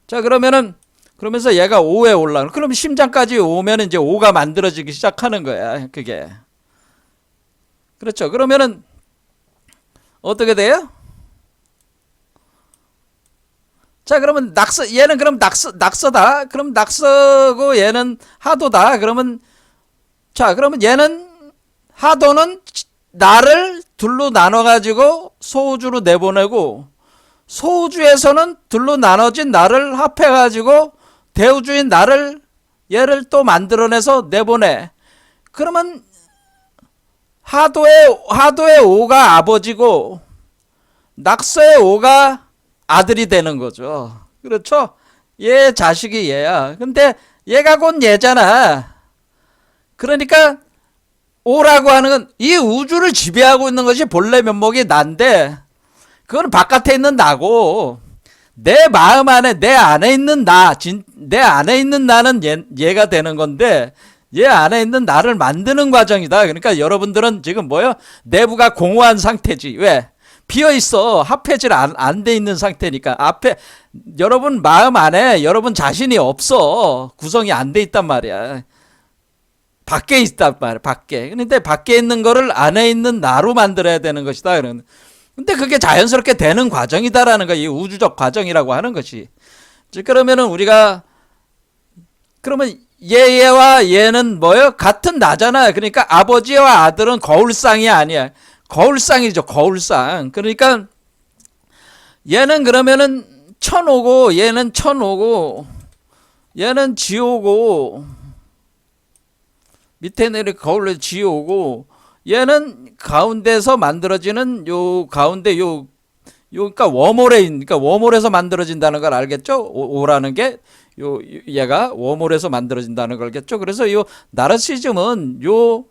자, 그러면서 얘가 5에 올라가는. 그럼 심장까지 오면 이제 5가 만들어지기 시작하는 거야, 그게. 그렇죠? 그러면은 어떻게 돼요? 자, 그러면 얘는 그럼 낙서다. 그럼 낙서고 얘는 하도다. 그러면 얘는 하도는 나를 둘로 나눠가지고 소우주로 내보내고, 소우주에서는 둘로 나눠진 나를 합해가지고 대우주인 얘를 또 만들어내서 내보내. 그러면 하도의 5가 아버지고 낙서의 오가 아들이 되는 거죠. 그렇죠? 얘 자식이 얘야. 근데 얘가 곧 얘잖아. 그러니까 오라고 하는 건 이 우주를 지배하고 있는 것이 본래 면목이 난데, 그건 바깥에 있는 나고, 내 마음 안에, 내 안에 있는 나, 내 안에 있는 나는 얘가 되는 건데, 얘 안에 있는 나를 만드는 과정이다. 그러니까 여러분들은 지금 뭐요? 내부가 공허한 상태지. 왜? 비어 있어. 합해질 안 돼 있는 상태니까. 앞에, 여러분 마음 안에 여러분 자신이 없어. 구성이 안 돼 있단 말이야. 밖에 있단 말이야. 밖에. 근데 밖에 있는 거를 안에 있는 나로 만들어야 되는 것이다. 근데 그게 자연스럽게 되는 과정이다라는 거, 이 우주적 과정이라고 하는 것이. 그러면은 우리가, 그러면 얘와 얘는 뭐예요? 같은 나잖아. 그러니까 아버지와 아들은 거울상이 아니야. 거울상이죠. 거울상. 그러니까 얘는 그러면은 천오고, 얘는 천오고, 얘는 지오고, 밑에 내리 거울로 지오고, 얘는 가운데서 만들어지는 요 가운데 그러니까 그러니까 웜홀에서 만들어진다는 걸 알겠죠? 오라는 게 얘가 웜홀에서 만들어진다는 걸 알겠죠? 그래서 요 나르시즘은 요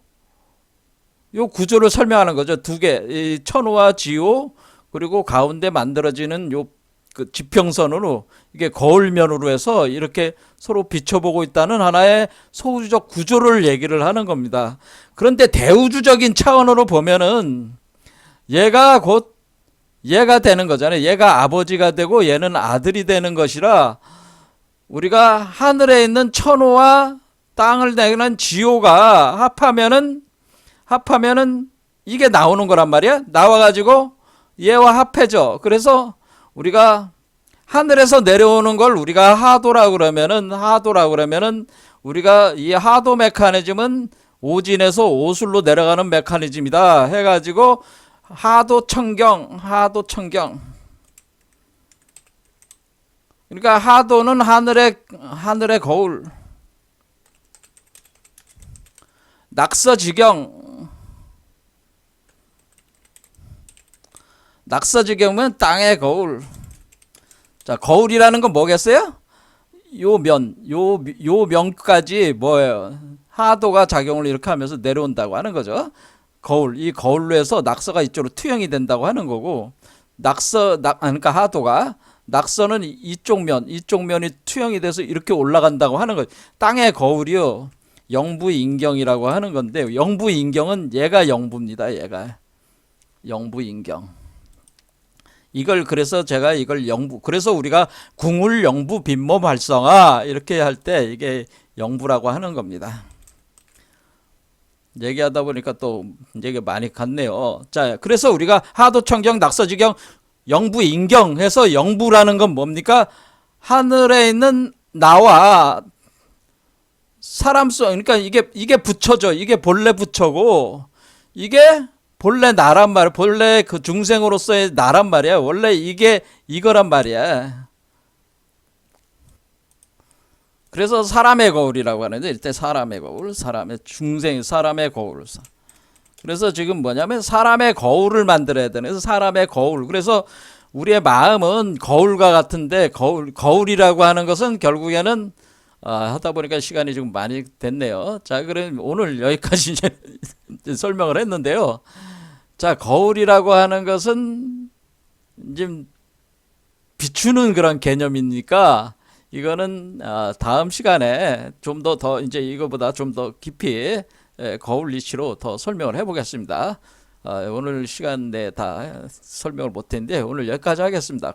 구조를 설명하는 거죠. 두 개, 이 천오와 지오, 그리고 가운데 만들어지는 그 지평선으로, 이게 거울면으로 해서 이렇게 서로 비춰보고 있다는 하나의 소우주적 구조를 얘기를 하는 겁니다. 그런데 대우주적인 차원으로 보면은 얘가 곧 얘가 되는 거잖아요. 얘가 아버지가 되고 얘는 아들이 되는 것이라, 우리가 하늘에 있는 천호와 땅을 내는 지호가 합하면은 이게 나오는 거란 말이야. 나와가지고 얘와 합해져. 그래서 우리가 하늘에서 내려오는 걸 우리가 하도라 그러면은 우리가 이 하도 메커니즘은 오진에서 오술로 내려가는 메커니즘이다 해가지고 하도 청경. 그러니까 하도는 하늘의 거울, 낙서지경은 땅의 거울. 자, 거울이라는 건 뭐겠어요? 요 면까지 뭐예요? 하도가 작용을 이렇게 하면서 내려온다고 하는 거죠. 거울, 이 거울로 해서 낙서가 이쪽으로 투영이 된다고 하는 거고, 그러니까 하도가, 낙서는 이쪽 면이 투영이 돼서 이렇게 올라간다고 하는 거죠. 땅의 거울이요, 영부인경이라고 하는 건데, 영부인경은 얘가 영부입니다. 얘가 영부인경. 그래서 제가 이걸 그래서 우리가 궁울 영부 빈몸 활성화 이렇게 할 때 이게 영부라고 하는 겁니다. 얘기하다 보니까 또 얘기 많이 갔네요. 자, 그래서 우리가 하도청경, 낙서지경, 영부인경 해서 영부라는 건 뭡니까? 하늘에 있는 나와 그러니까 이게 부처죠. 이게 본래 부처고, 이게 본래 나란 말이야. 본래 그 중생으로서의 나란 말이야. 원래 이거란 말이야. 그래서 사람의 거울이라고 하는데, 일단 사람의 거울, 사람의 거울. 그래서 지금 뭐냐면 사람의 거울을 만들어야 되는, 그래서 사람의 거울. 그래서 우리의 마음은 거울과 같은데, 거울이라고 하는 것은 결국에는 하다 보니까 시간이 좀 많이 됐네요. 자, 그럼 오늘 여기까지 이제 설명을 했는데요. 자, 거울이라고 하는 것은 지금 비추는 그런 개념이니까, 이거는 다음 시간에 좀 더 이제 이거보다 좀 더 깊이 거울 이치로 더 설명을 해보겠습니다. 오늘 시간 내에 다 설명을 못했는데 오늘 여기까지 하겠습니다.